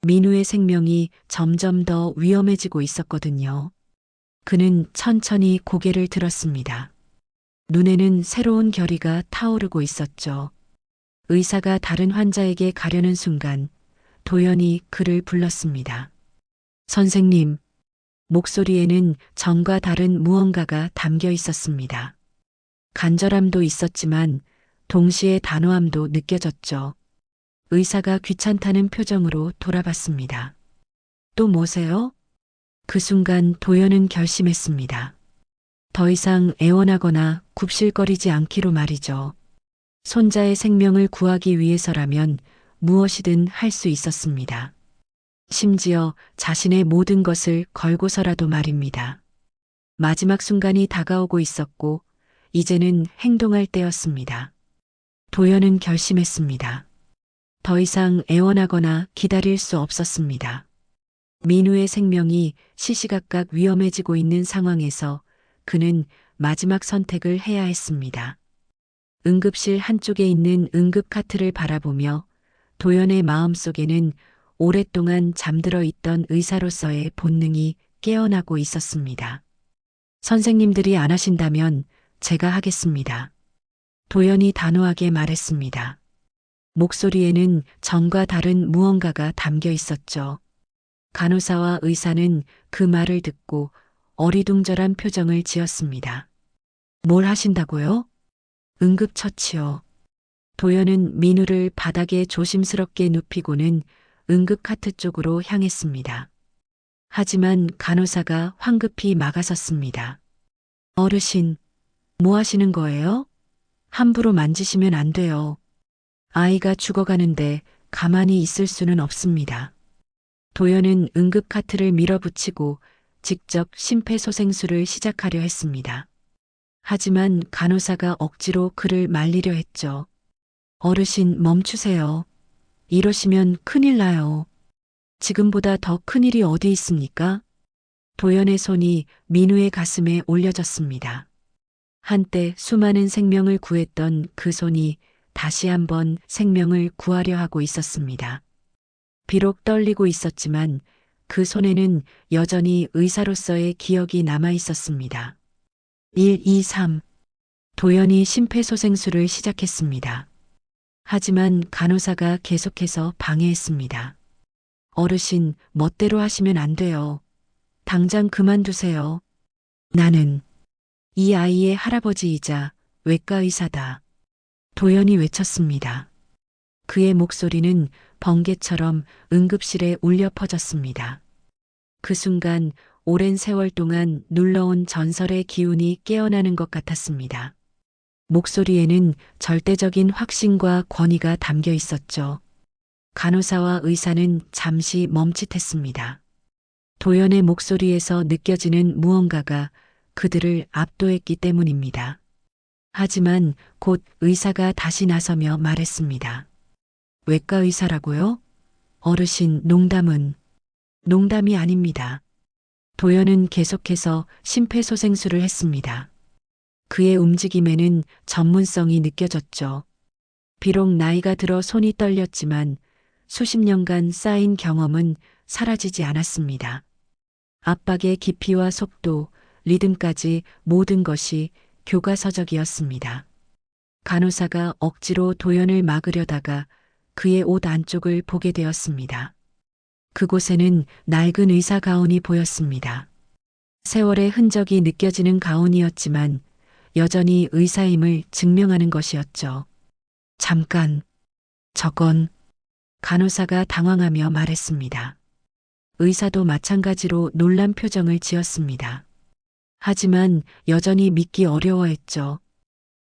민우의 생명이 점점 더 위험해지고 있었거든요. 그는 천천히 고개를 들었습니다. 눈에는 새로운 결의가 타오르고 있었죠. 의사가 다른 환자에게 가려는 순간 도연이 그를 불렀습니다. 선생님, 목소리에는 전과 다른 무언가가 담겨 있었습니다. 간절함도 있었지만 동시에 단호함도 느껴졌죠. 의사가 귀찮다는 표정으로 돌아봤습니다. 또 뭐세요? 그 순간 도연은 결심했습니다. 더 이상 애원하거나 굽실거리지 않기로 말이죠. 손자의 생명을 구하기 위해서라면 무엇이든 할 수 있었습니다. 심지어 자신의 모든 것을 걸고서라도 말입니다. 마지막 순간이 다가오고 있었고 이제는 행동할 때였습니다. 도연은 결심했습니다. 더 이상 애원하거나 기다릴 수 없었습니다. 민우의 생명이 시시각각 위험해지고 있는 상황에서 그는 마지막 선택을 해야 했습니다. 응급실 한쪽에 있는 응급카트를 바라보며 도연의 마음속에는 오랫동안 잠들어 있던 의사로서의 본능이 깨어나고 있었습니다. 선생님들이 안 하신다면 제가 하겠습니다. 도연이 단호하게 말했습니다. 목소리에는 전과 다른 무언가가 담겨 있었죠. 간호사와 의사는 그 말을 듣고 어리둥절한 표정을 지었습니다. 뭘 하신다고요? 응급처치요. 도연은 민우를 바닥에 조심스럽게 눕히고는 응급카트 쪽으로 향했습니다. 하지만 간호사가 황급히 막아섰습니다. 어르신, 뭐 하시는 거예요? 함부로 만지시면 안 돼요. 아이가 죽어가는데 가만히 있을 수는 없습니다. 도연은 응급카트를 밀어붙이고 직접 심폐소생술을 시작하려 했습니다. 하지만 간호사가 억지로 그를 말리려 했죠. 어르신 멈추세요. 이러시면 큰일 나요. 지금보다 더 큰일이 어디 있습니까? 도연의 손이 민우의 가슴에 올려졌습니다. 한때 수많은 생명을 구했던 그 손이 다시 한번 생명을 구하려 하고 있었습니다. 비록 떨리고 있었지만 그 손에는 여전히 의사로서의 기억이 남아 있었습니다. 1, 2, 3. 도연이 심폐소생술을 시작했습니다. 하지만 간호사가 계속해서 방해했습니다. 어르신, 멋대로 하시면 안 돼요. 당장 그만두세요. 나는 이 아이의 할아버지이자 외과 의사다. 도연이 외쳤습니다. 그의 목소리는 번개처럼 응급실에 울려 퍼졌습니다. 그 순간 오랜 세월 동안 눌러온 전설의 기운이 깨어나는 것 같았습니다. 목소리에는 절대적인 확신과 권위가 담겨 있었죠. 간호사와 의사는 잠시 멈칫했습니다. 도연의 목소리에서 느껴지는 무언가가 그들을 압도했기 때문입니다. 하지만 곧 의사가 다시 나서며 말했습니다. 외과 의사라고요? 어르신, 농담이 아닙니다. 도연은 계속해서 심폐소생술을 했습니다. 그의 움직임에는 전문성이 느껴졌죠. 비록 나이가 들어 손이 떨렸지만 수십 년간 쌓인 경험은 사라지지 않았습니다. 압박의 깊이와 속도, 리듬까지 모든 것이 교과서적이었습니다. 간호사가 억지로 도연을 막으려다가 그의 옷 안쪽을 보게 되었습니다. 그곳에는 낡은 의사 가운이 보였습니다. 세월의 흔적이 느껴지는 가운이었지만 여전히 의사임을 증명하는 것이었죠. 잠깐, 저건 간호사가 당황하며 말했습니다. 의사도 마찬가지로 놀란 표정을 지었습니다. 하지만 여전히 믿기 어려워했죠.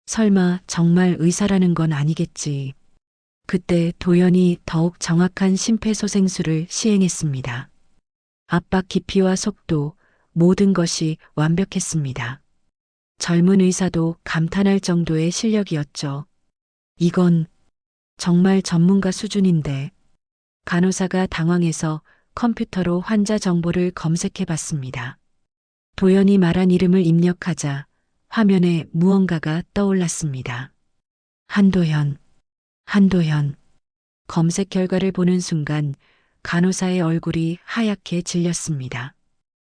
설마 정말 의사라는 건 아니겠지. 그때 도연이 더욱 정확한 심폐소생술을 시행했습니다. 압박 깊이와 속도, 모든 것이 완벽했습니다. 젊은 의사도 감탄할 정도의 실력이었죠. 이건 정말 전문가 수준인데. 간호사가 당황해서 컴퓨터로 환자 정보를 검색해 봤습니다. 도연이 말한 이름을 입력하자 화면에 무언가가 떠올랐습니다. 한도현. 검색 결과를 보는 순간 간호사의 얼굴이 하얗게 질렸습니다.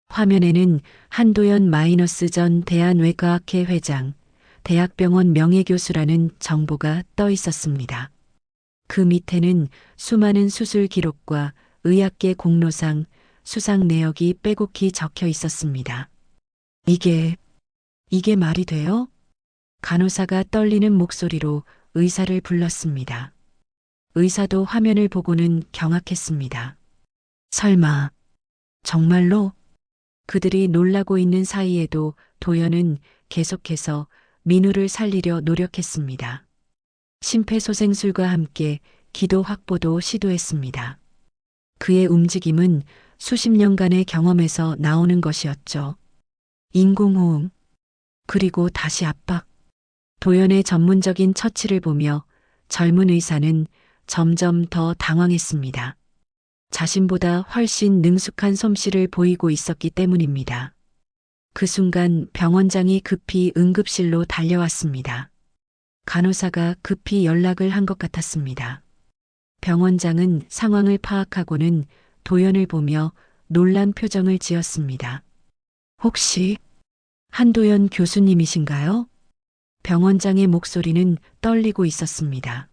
화면에는 한도현 전 대한외과학회 회장, 대학병원 명예교수라는 정보가 떠 있었습니다. 그 밑에는 수많은 수술 기록과 의학계 공로상, 수상 내역이 빼곡히 적혀 있었습니다. 이게 말이 돼요? 간호사가 떨리는 목소리로 의사를 불렀습니다. 의사도 화면을 보고는 경악했습니다. 설마, 정말로? 그들이 놀라고 있는 사이에도 도연은 계속해서 민우를 살리려 노력했습니다. 심폐소생술과 함께 기도 확보도 시도했습니다. 그의 움직임은 수십 년간의 경험에서 나오는 것이었죠. 인공호응, 그리고 다시 압박. 도연의 전문적인 처치를 보며 젊은 의사는 점점 더 당황했습니다. 자신보다 훨씬 능숙한 솜씨를 보이고 있었기 때문입니다. 그 순간 병원장이 급히 응급실로 달려왔습니다. 간호사가 급히 연락을 한 것 같았습니다. 병원장은 상황을 파악하고는 도연을 보며 놀란 표정을 지었습니다. 혹시 한도연 교수님이신가요? 병원장의 목소리는 떨리고 있었습니다.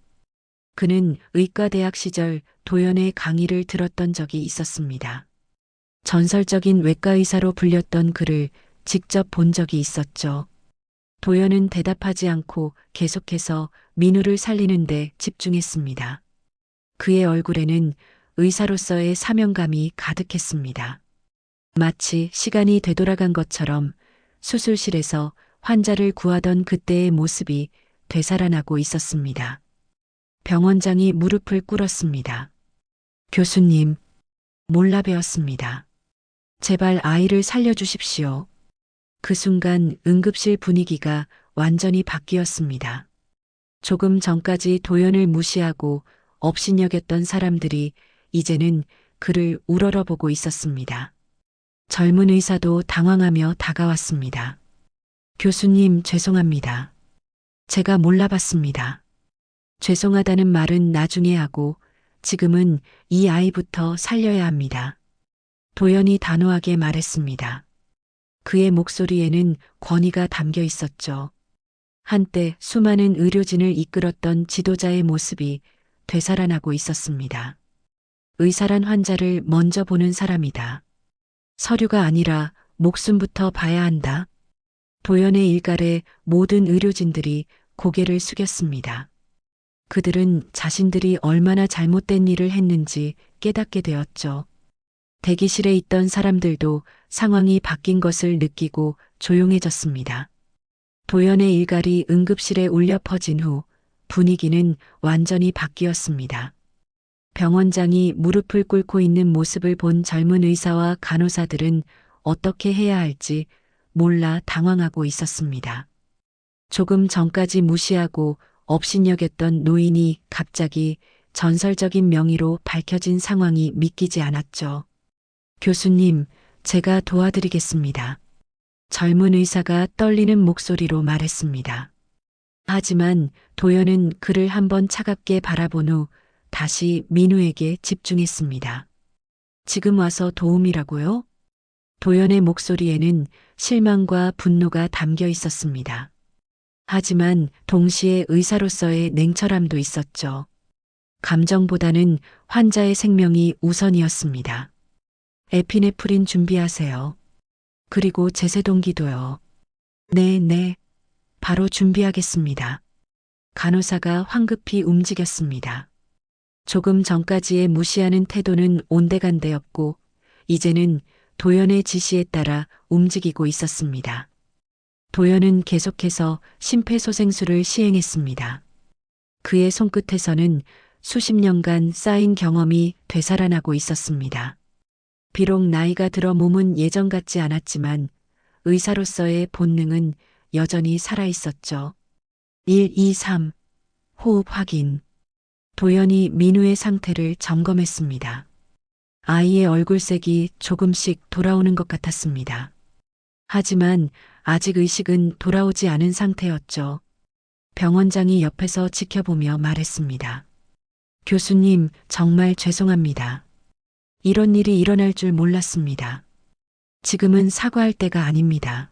그는 의과대학 시절 도연의 강의를 들었던 적이 있었습니다. 전설적인 외과의사로 불렸던 그를 직접 본 적이 있었죠. 도연은 대답하지 않고 계속해서 민우를 살리는 데 집중했습니다. 그의 얼굴에는 의사로서의 사명감이 가득했습니다. 마치 시간이 되돌아간 것처럼 수술실에서 환자를 구하던 그때의 모습이 되살아나고 있었습니다. 병원장이 무릎을 꿇었습니다. 교수님, 몰라 배웠습니다. 제발 아이를 살려주십시오. 그 순간 응급실 분위기가 완전히 바뀌었습니다. 조금 전까지 도연을 무시하고 업신여겼던 사람들이 이제는 그를 우러러보고 있었습니다. 젊은 의사도 당황하며 다가왔습니다. 교수님, 죄송합니다. 제가 몰라봤습니다. 죄송하다는 말은 나중에 하고 지금은 이 아이부터 살려야 합니다. 도연이 단호하게 말했습니다. 그의 목소리에는 권위가 담겨 있었죠. 한때 수많은 의료진을 이끌었던 지도자의 모습이 되살아나고 있었습니다. 의사란 환자를 먼저 보는 사람이다. 서류가 아니라 목숨부터 봐야 한다. 도연의 일갈에 모든 의료진들이 고개를 숙였습니다. 그들은 자신들이 얼마나 잘못된 일을 했는지 깨닫게 되었죠. 대기실에 있던 사람들도 상황이 바뀐 것을 느끼고 조용해졌습니다. 도연의 일갈이 응급실에 울려 퍼진 후 분위기는 완전히 바뀌었습니다. 병원장이 무릎을 꿇고 있는 모습을 본 젊은 의사와 간호사들은 어떻게 해야 할지 몰라 당황하고 있었습니다. 조금 전까지 무시하고 업신여겼던 노인이 갑자기 전설적인 명의로 밝혀진 상황이 믿기지 않았죠. 교수님, 제가 도와드리겠습니다. 젊은 의사가 떨리는 목소리로 말했습니다. 하지만 도연은 그를 한번 차갑게 바라본 후 다시 민우에게 집중했습니다. 지금 와서 도움이라고요? 도연의 목소리에는 실망과 분노가 담겨 있었습니다. 하지만 동시에 의사로서의 냉철함도 있었죠. 감정보다는 환자의 생명이 우선이었습니다. 에피네프린 준비하세요. 그리고 제세동기도요. 네, 바로 준비하겠습니다. 간호사가 황급히 움직였습니다. 조금 전까지의 무시하는 태도는 온데간데였고 이제는 도연의 지시에 따라 움직이고 있었습니다. 도연은 계속해서 심폐소생술을 시행했습니다. 그의 손끝에서는 수십 년간 쌓인 경험이 되살아나고 있었습니다. 비록 나이가 들어 몸은 예전 같지 않았지만 의사로서의 본능은 여전히 살아있었죠. 1, 2, 3. 호흡 확인. 도연이 민우의 상태를 점검했습니다. 아이의 얼굴색이 조금씩 돌아오는 것 같았습니다. 하지만 아직 의식은 돌아오지 않은 상태였죠. 병원장이 옆에서 지켜보며 말했습니다. 교수님, 정말 죄송합니다. 이런 일이 일어날 줄 몰랐습니다. 지금은 사과할 때가 아닙니다.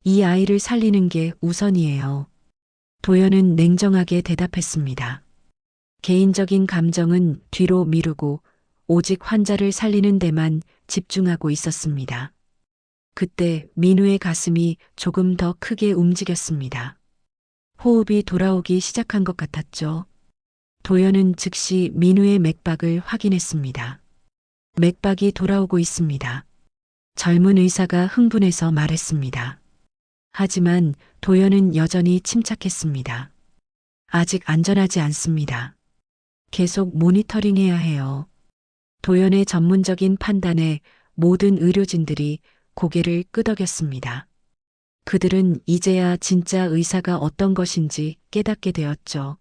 이 아이를 살리는 게 우선이에요. 도연은 냉정하게 대답했습니다. 개인적인 감정은 뒤로 미루고 오직 환자를 살리는 데만 집중하고 있었습니다. 그때 민우의 가슴이 조금 더 크게 움직였습니다. 호흡이 돌아오기 시작한 것 같았죠. 도연은 즉시 민우의 맥박을 확인했습니다. 맥박이 돌아오고 있습니다. 젊은 의사가 흥분해서 말했습니다. 하지만 도연은 여전히 침착했습니다. 아직 안전하지 않습니다. 계속 모니터링해야 해요. 도연의 전문적인 판단에 모든 의료진들이 고개를 끄덕였습니다. 그들은 이제야 진짜 의사가 어떤 것인지 깨닫게 되었죠.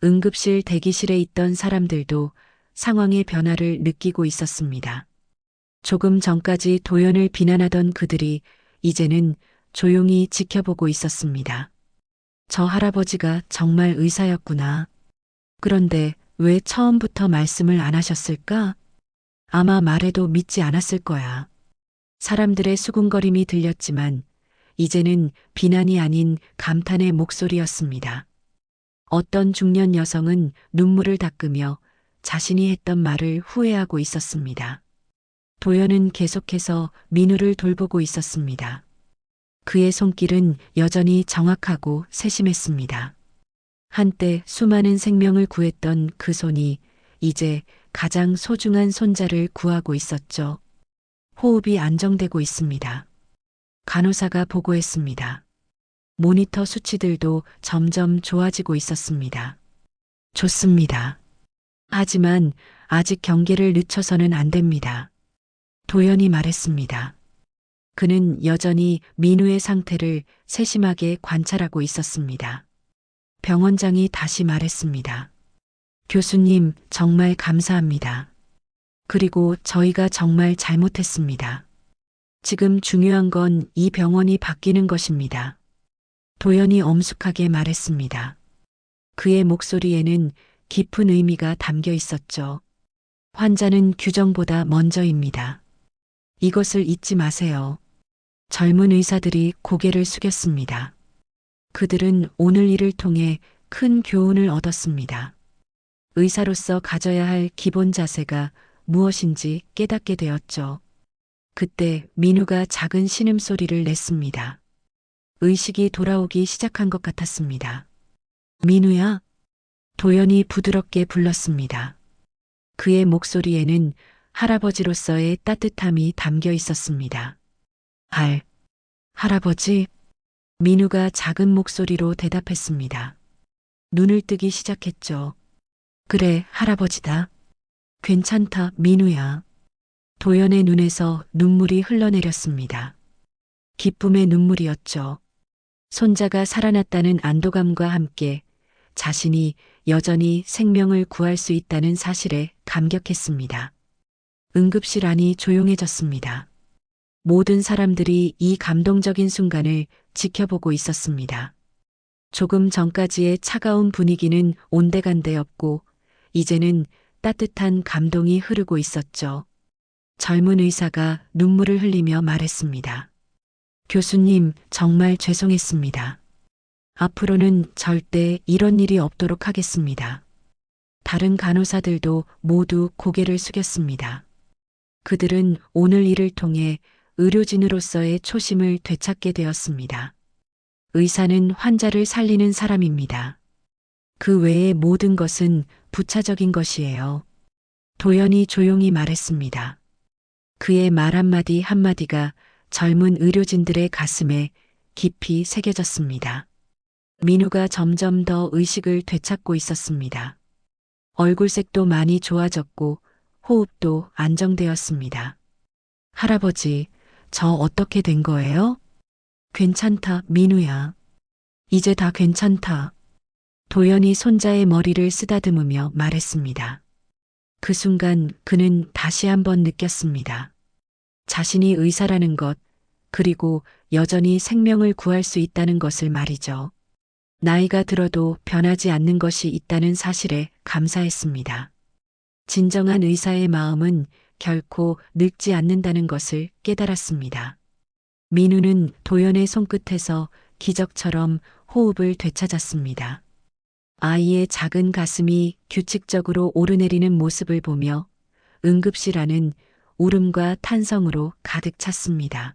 응급실 대기실에 있던 사람들도 상황의 변화를 느끼고 있었습니다. 조금 전까지 도연을 비난하던 그들이 이제는 조용히 지켜보고 있었습니다. 저 할아버지가 정말 의사였구나. 그런데 왜 처음부터 말씀을 안 하셨을까? 아마 말해도 믿지 않았을 거야. 사람들의 수군거림이 들렸지만 이제는 비난이 아닌 감탄의 목소리였습니다. 어떤 중년 여성은 눈물을 닦으며 자신이 했던 말을 후회하고 있었습니다. 도연은 계속해서 민우를 돌보고 있었습니다. 그의 손길은 여전히 정확하고 세심했습니다. 한때 수많은 생명을 구했던 그 손이 이제 가장 소중한 손자를 구하고 있었죠. 호흡이 안정되고 있습니다. 간호사가 보고했습니다. 모니터 수치들도 점점 좋아지고 있었습니다. 좋습니다. 하지만 아직 경계를 늦춰서는 안 됩니다. 도연이 말했습니다. 그는 여전히 민우의 상태를 세심하게 관찰하고 있었습니다. 병원장이 다시 말했습니다. 교수님, 정말 감사합니다. 그리고 저희가 정말 잘못했습니다. 지금 중요한 건 이 병원이 바뀌는 것입니다. 도연이 엄숙하게 말했습니다. 그의 목소리에는 깊은 의미가 담겨 있었죠. 환자는 규정보다 먼저입니다. 이것을 잊지 마세요. 젊은 의사들이 고개를 숙였습니다. 그들은 오늘 일을 통해 큰 교훈을 얻었습니다. 의사로서 가져야 할 기본 자세가 무엇인지 깨닫게 되었죠. 그때 민우가 작은 신음소리를 냈습니다. 의식이 돌아오기 시작한 것 같았습니다. 민우야? 도연이 부드럽게 불렀습니다. 그의 목소리에는 할아버지로서의 따뜻함이 담겨 있었습니다. 할아버지? 민우가 작은 목소리로 대답했습니다. 눈을 뜨기 시작했죠. 그래, 할아버지다. 괜찮다, 민우야. 도연의 눈에서 눈물이 흘러내렸습니다. 기쁨의 눈물이었죠. 손자가 살아났다는 안도감과 함께 자신이 여전히 생명을 구할 수 있다는 사실에 감격했습니다. 응급실 안이 조용해졌습니다. 모든 사람들이 이 감동적인 순간을 지켜보고 있었습니다. 조금 전까지의 차가운 분위기는 온데간데였고 이제는 따뜻한 감동이 흐르고 있었죠. 젊은 의사가 눈물을 흘리며 말했습니다. 교수님, 정말 죄송했습니다. 앞으로는 절대 이런 일이 없도록 하겠습니다. 다른 간호사들도 모두 고개를 숙였습니다. 그들은 오늘 일을 통해 의료진으로서의 초심을 되찾게 되었습니다. 의사는 환자를 살리는 사람입니다. 그 외의 모든 것은 부차적인 것이에요. 도연이 조용히 말했습니다. 그의 말 한마디 한마디가 젊은 의료진들의 가슴에 깊이 새겨졌습니다. 민우가 점점 더 의식을 되찾고 있었습니다. 얼굴색도 많이 좋아졌고 호흡도 안정되었습니다. 할아버지, 저 어떻게 된 거예요? 괜찮다, 민우야. 이제 다 괜찮다. 도연이 손자의 머리를 쓰다듬으며 말했습니다. 그 순간 그는 다시 한번 느꼈습니다. 자신이 의사라는 것, 그리고 여전히 생명을 구할 수 있다는 것을 말이죠. 나이가 들어도 변하지 않는 것이 있다는 사실에 감사했습니다. 진정한 의사의 마음은 결코 늙지 않는다는 것을 깨달았습니다. 민우는 도연의 손끝에서 기적처럼 호흡을 되찾았습니다. 아이의 작은 가슴이 규칙적으로 오르내리는 모습을 보며 응급실 안은 울음과 탄성으로 가득 찼습니다.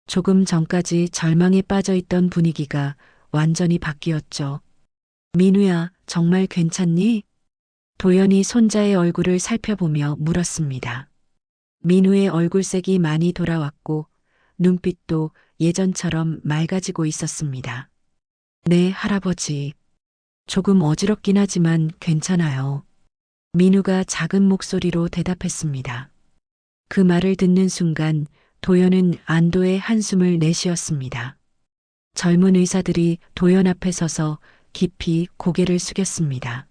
조금 전까지 절망에 빠져 있던 분위기가 완전히 바뀌었죠. 민우야, 정말 괜찮니? 도연이 손자의 얼굴을 살펴보며 물었습니다. 민우의 얼굴색이 많이 돌아왔고 눈빛도 예전처럼 맑아지고 있었습니다. 네, 할아버지. 조금 어지럽긴 하지만 괜찮아요. 민우가 작은 목소리로 대답했습니다. 그 말을 듣는 순간 도연은 안도의 한숨을 내쉬었습니다. 젊은 의사들이 도연 앞에 서서 깊이 고개를 숙였습니다.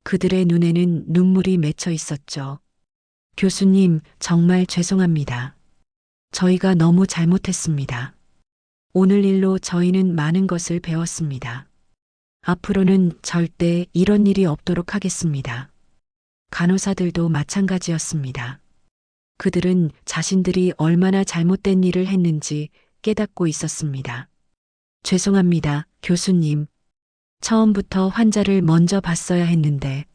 그들의 눈에는 눈물이 맺혀 있었죠. 교수님, 정말 죄송합니다. 저희가 너무 잘못했습니다. 오늘 일로 저희는 많은 것을 배웠습니다. 앞으로는 절대 이런 일이 없도록 하겠습니다. 간호사들도 마찬가지였습니다. 그들은 자신들이 얼마나 잘못된 일을 했는지 깨닫고 있었습니다. 죄송합니다, 교수님. 처음부터 환자를 먼저 봤어야 했는데.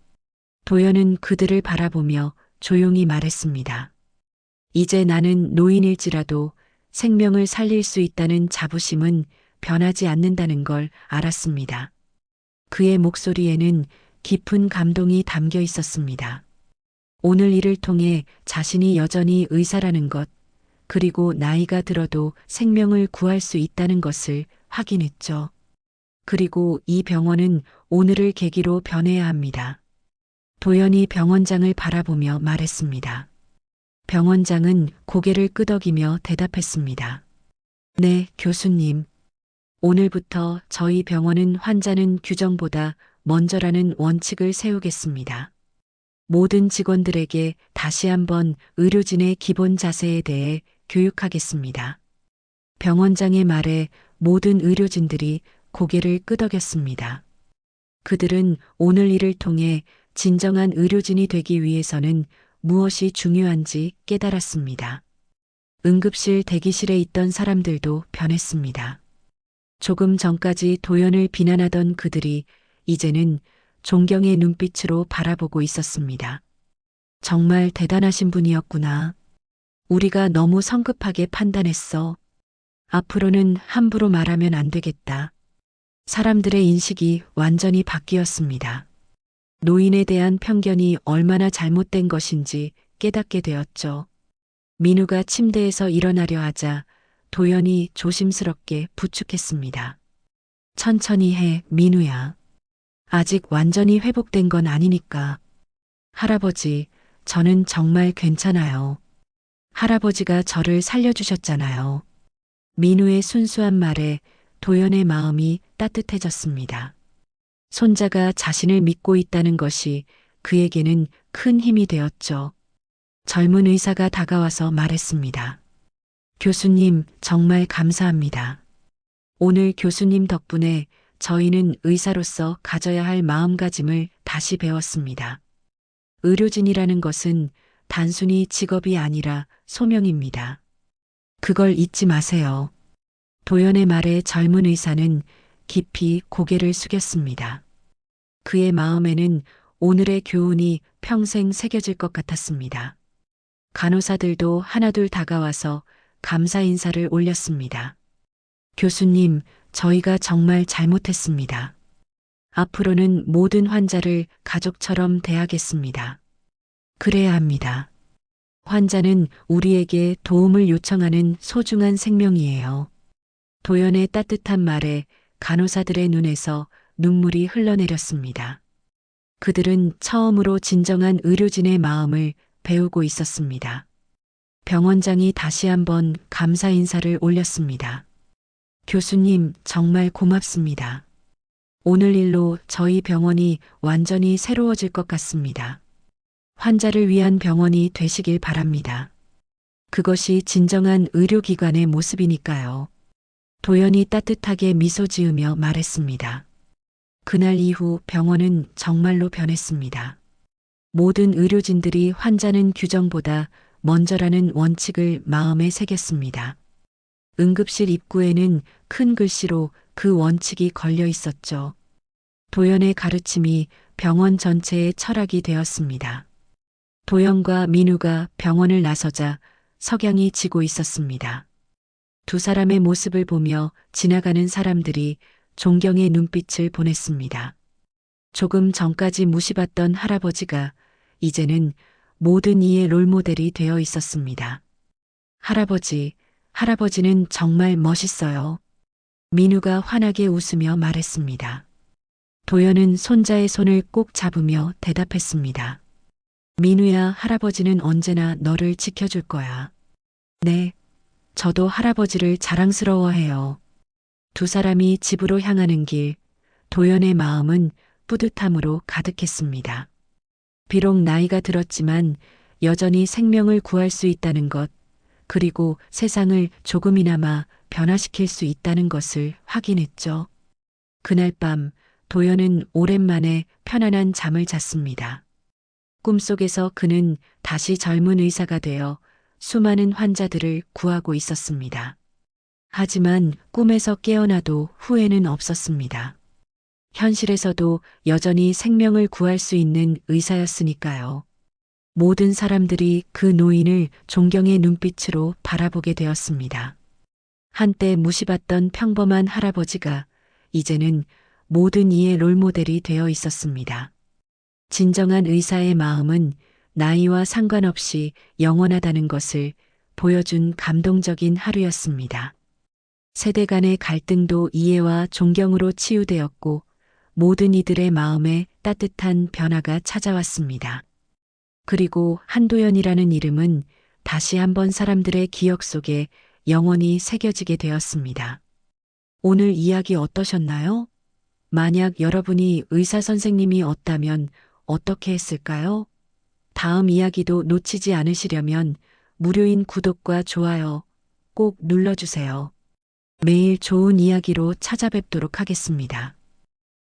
도연은 그들을 바라보며 조용히 말했습니다. 이제 나는 노인일지라도 생명을 살릴 수 있다는 자부심은 변하지 않는다는 걸 알았습니다. 그의 목소리에는 깊은 감동이 담겨 있었습니다. 오늘 일을 통해 자신이 여전히 의사라는 것, 그리고 나이가 들어도 생명을 구할 수 있다는 것을 확인했죠. 그리고 이 병원은 오늘을 계기로 변해야 합니다. 도연이 병원장을 바라보며 말했습니다. 병원장은 고개를 끄덕이며 대답했습니다. 네, 교수님. 오늘부터 저희 병원은 환자는 규정보다 먼저라는 원칙을 세우겠습니다. 모든 직원들에게 다시 한번 의료진의 기본 자세에 대해 교육하겠습니다. 병원장의 말에 모든 의료진들이 고개를 끄덕였습니다. 그들은 오늘 일을 통해 진정한 의료진이 되기 위해서는 무엇이 중요한지 깨달았습니다. 응급실 대기실에 있던 사람들도 변했습니다. 조금 전까지 도연을 비난하던 그들이 이제는 존경의 눈빛으로 바라보고 있었습니다. 정말 대단하신 분이었구나. 우리가 너무 성급하게 판단했어. 앞으로는 함부로 말하면 안 되겠다. 사람들의 인식이 완전히 바뀌었습니다. 노인에 대한 편견이 얼마나 잘못된 것인지 깨닫게 되었죠. 민우가 침대에서 일어나려 하자 도연이 조심스럽게 부축했습니다. 천천히 해, 민우야. 아직 완전히 회복된 건 아니니까. 할아버지, 저는 정말 괜찮아요. 할아버지가 저를 살려주셨잖아요. 민우의 순수한 말에 도연의 마음이 따뜻해졌습니다. 손자가 자신을 믿고 있다는 것이 그에게는 큰 힘이 되었죠. 젊은 의사가 다가와서 말했습니다. 교수님, 정말 감사합니다. 오늘 교수님 덕분에 저희는 의사로서 가져야 할 마음가짐을 다시 배웠습니다. 의료진이라는 것은 단순히 직업이 아니라 소명입니다. 그걸 잊지 마세요. 도연의 말에 젊은 의사는 깊이 고개를 숙였습니다. 그의 마음에는 오늘의 교훈이 평생 새겨질 것 같았습니다. 간호사들도 하나둘 다가와서 감사 인사를 올렸습니다. 교수님, 저희가 정말 잘못했습니다. 앞으로는 모든 환자를 가족처럼 대하겠습니다. 그래야 합니다. 환자는 우리에게 도움을 요청하는 소중한 생명이에요. 도연의 따뜻한 말에 간호사들의 눈에서 눈물이 흘러내렸습니다. 그들은 처음으로 진정한 의료진의 마음을 배우고 있었습니다. 병원장이 다시 한번 감사 인사를 올렸습니다. 교수님, 정말 고맙습니다. 오늘 일로 저희 병원이 완전히 새로워질 것 같습니다. 환자를 위한 병원이 되시길 바랍니다. 그것이 진정한 의료기관의 모습이니까요. 도연이 따뜻하게 미소 지으며 말했습니다. 그날 이후 병원은 정말로 변했습니다. 모든 의료진들이 환자는 규정보다 먼저라는 원칙을 마음에 새겼습니다. 응급실 입구에는 큰 글씨로 그 원칙이 걸려 있었죠. 도연의 가르침이 병원 전체의 철학이 되었습니다. 도연과 민우가 병원을 나서자 석양이 지고 있었습니다. 두 사람의 모습을 보며 지나가는 사람들이 존경의 눈빛을 보냈습니다. 조금 전까지 무시받던 할아버지가 이제는 모든 이의 롤모델이 되어 있었습니다. 할아버지는 정말 멋있어요. 민우가 환하게 웃으며 말했습니다. 도연은 손자의 손을 꼭 잡으며 대답했습니다. 민우야, 할아버지는 언제나 너를 지켜줄 거야. 네, 저도 할아버지를 자랑스러워해요. 두 사람이 집으로 향하는 길, 도연의 마음은 뿌듯함으로 가득했습니다. 비록 나이가 들었지만 여전히 생명을 구할 수 있다는 것, 그리고 세상을 조금이나마 변화시킬 수 있다는 것을 확인했죠. 그날 밤 도연은 오랜만에 편안한 잠을 잤습니다. 꿈속에서 그는 다시 젊은 의사가 되어 수많은 환자들을 구하고 있었습니다. 하지만 꿈에서 깨어나도 후회는 없었습니다. 현실에서도 여전히 생명을 구할 수 있는 의사였으니까요. 모든 사람들이 그 노인을 존경의 눈빛으로 바라보게 되었습니다. 한때 무시받던 평범한 할아버지가 이제는 모든 이의 롤모델이 되어 있었습니다. 진정한 의사의 마음은 나이와 상관없이 영원하다는 것을 보여준 감동적인 하루였습니다. 세대 간의 갈등도 이해와 존경으로 치유되었고 모든 이들의 마음에 따뜻한 변화가 찾아왔습니다. 그리고 한도연이라는 이름은 다시 한번 사람들의 기억 속에 영원히 새겨지게 되었습니다. 오늘 이야기 어떠셨나요? 만약 여러분이 의사 선생님이 었다면 어떻게 했을까요? 다음 이야기도 놓치지 않으시려면 무료인 구독과 좋아요 꼭 눌러주세요. 매일 좋은 이야기로 찾아뵙도록 하겠습니다.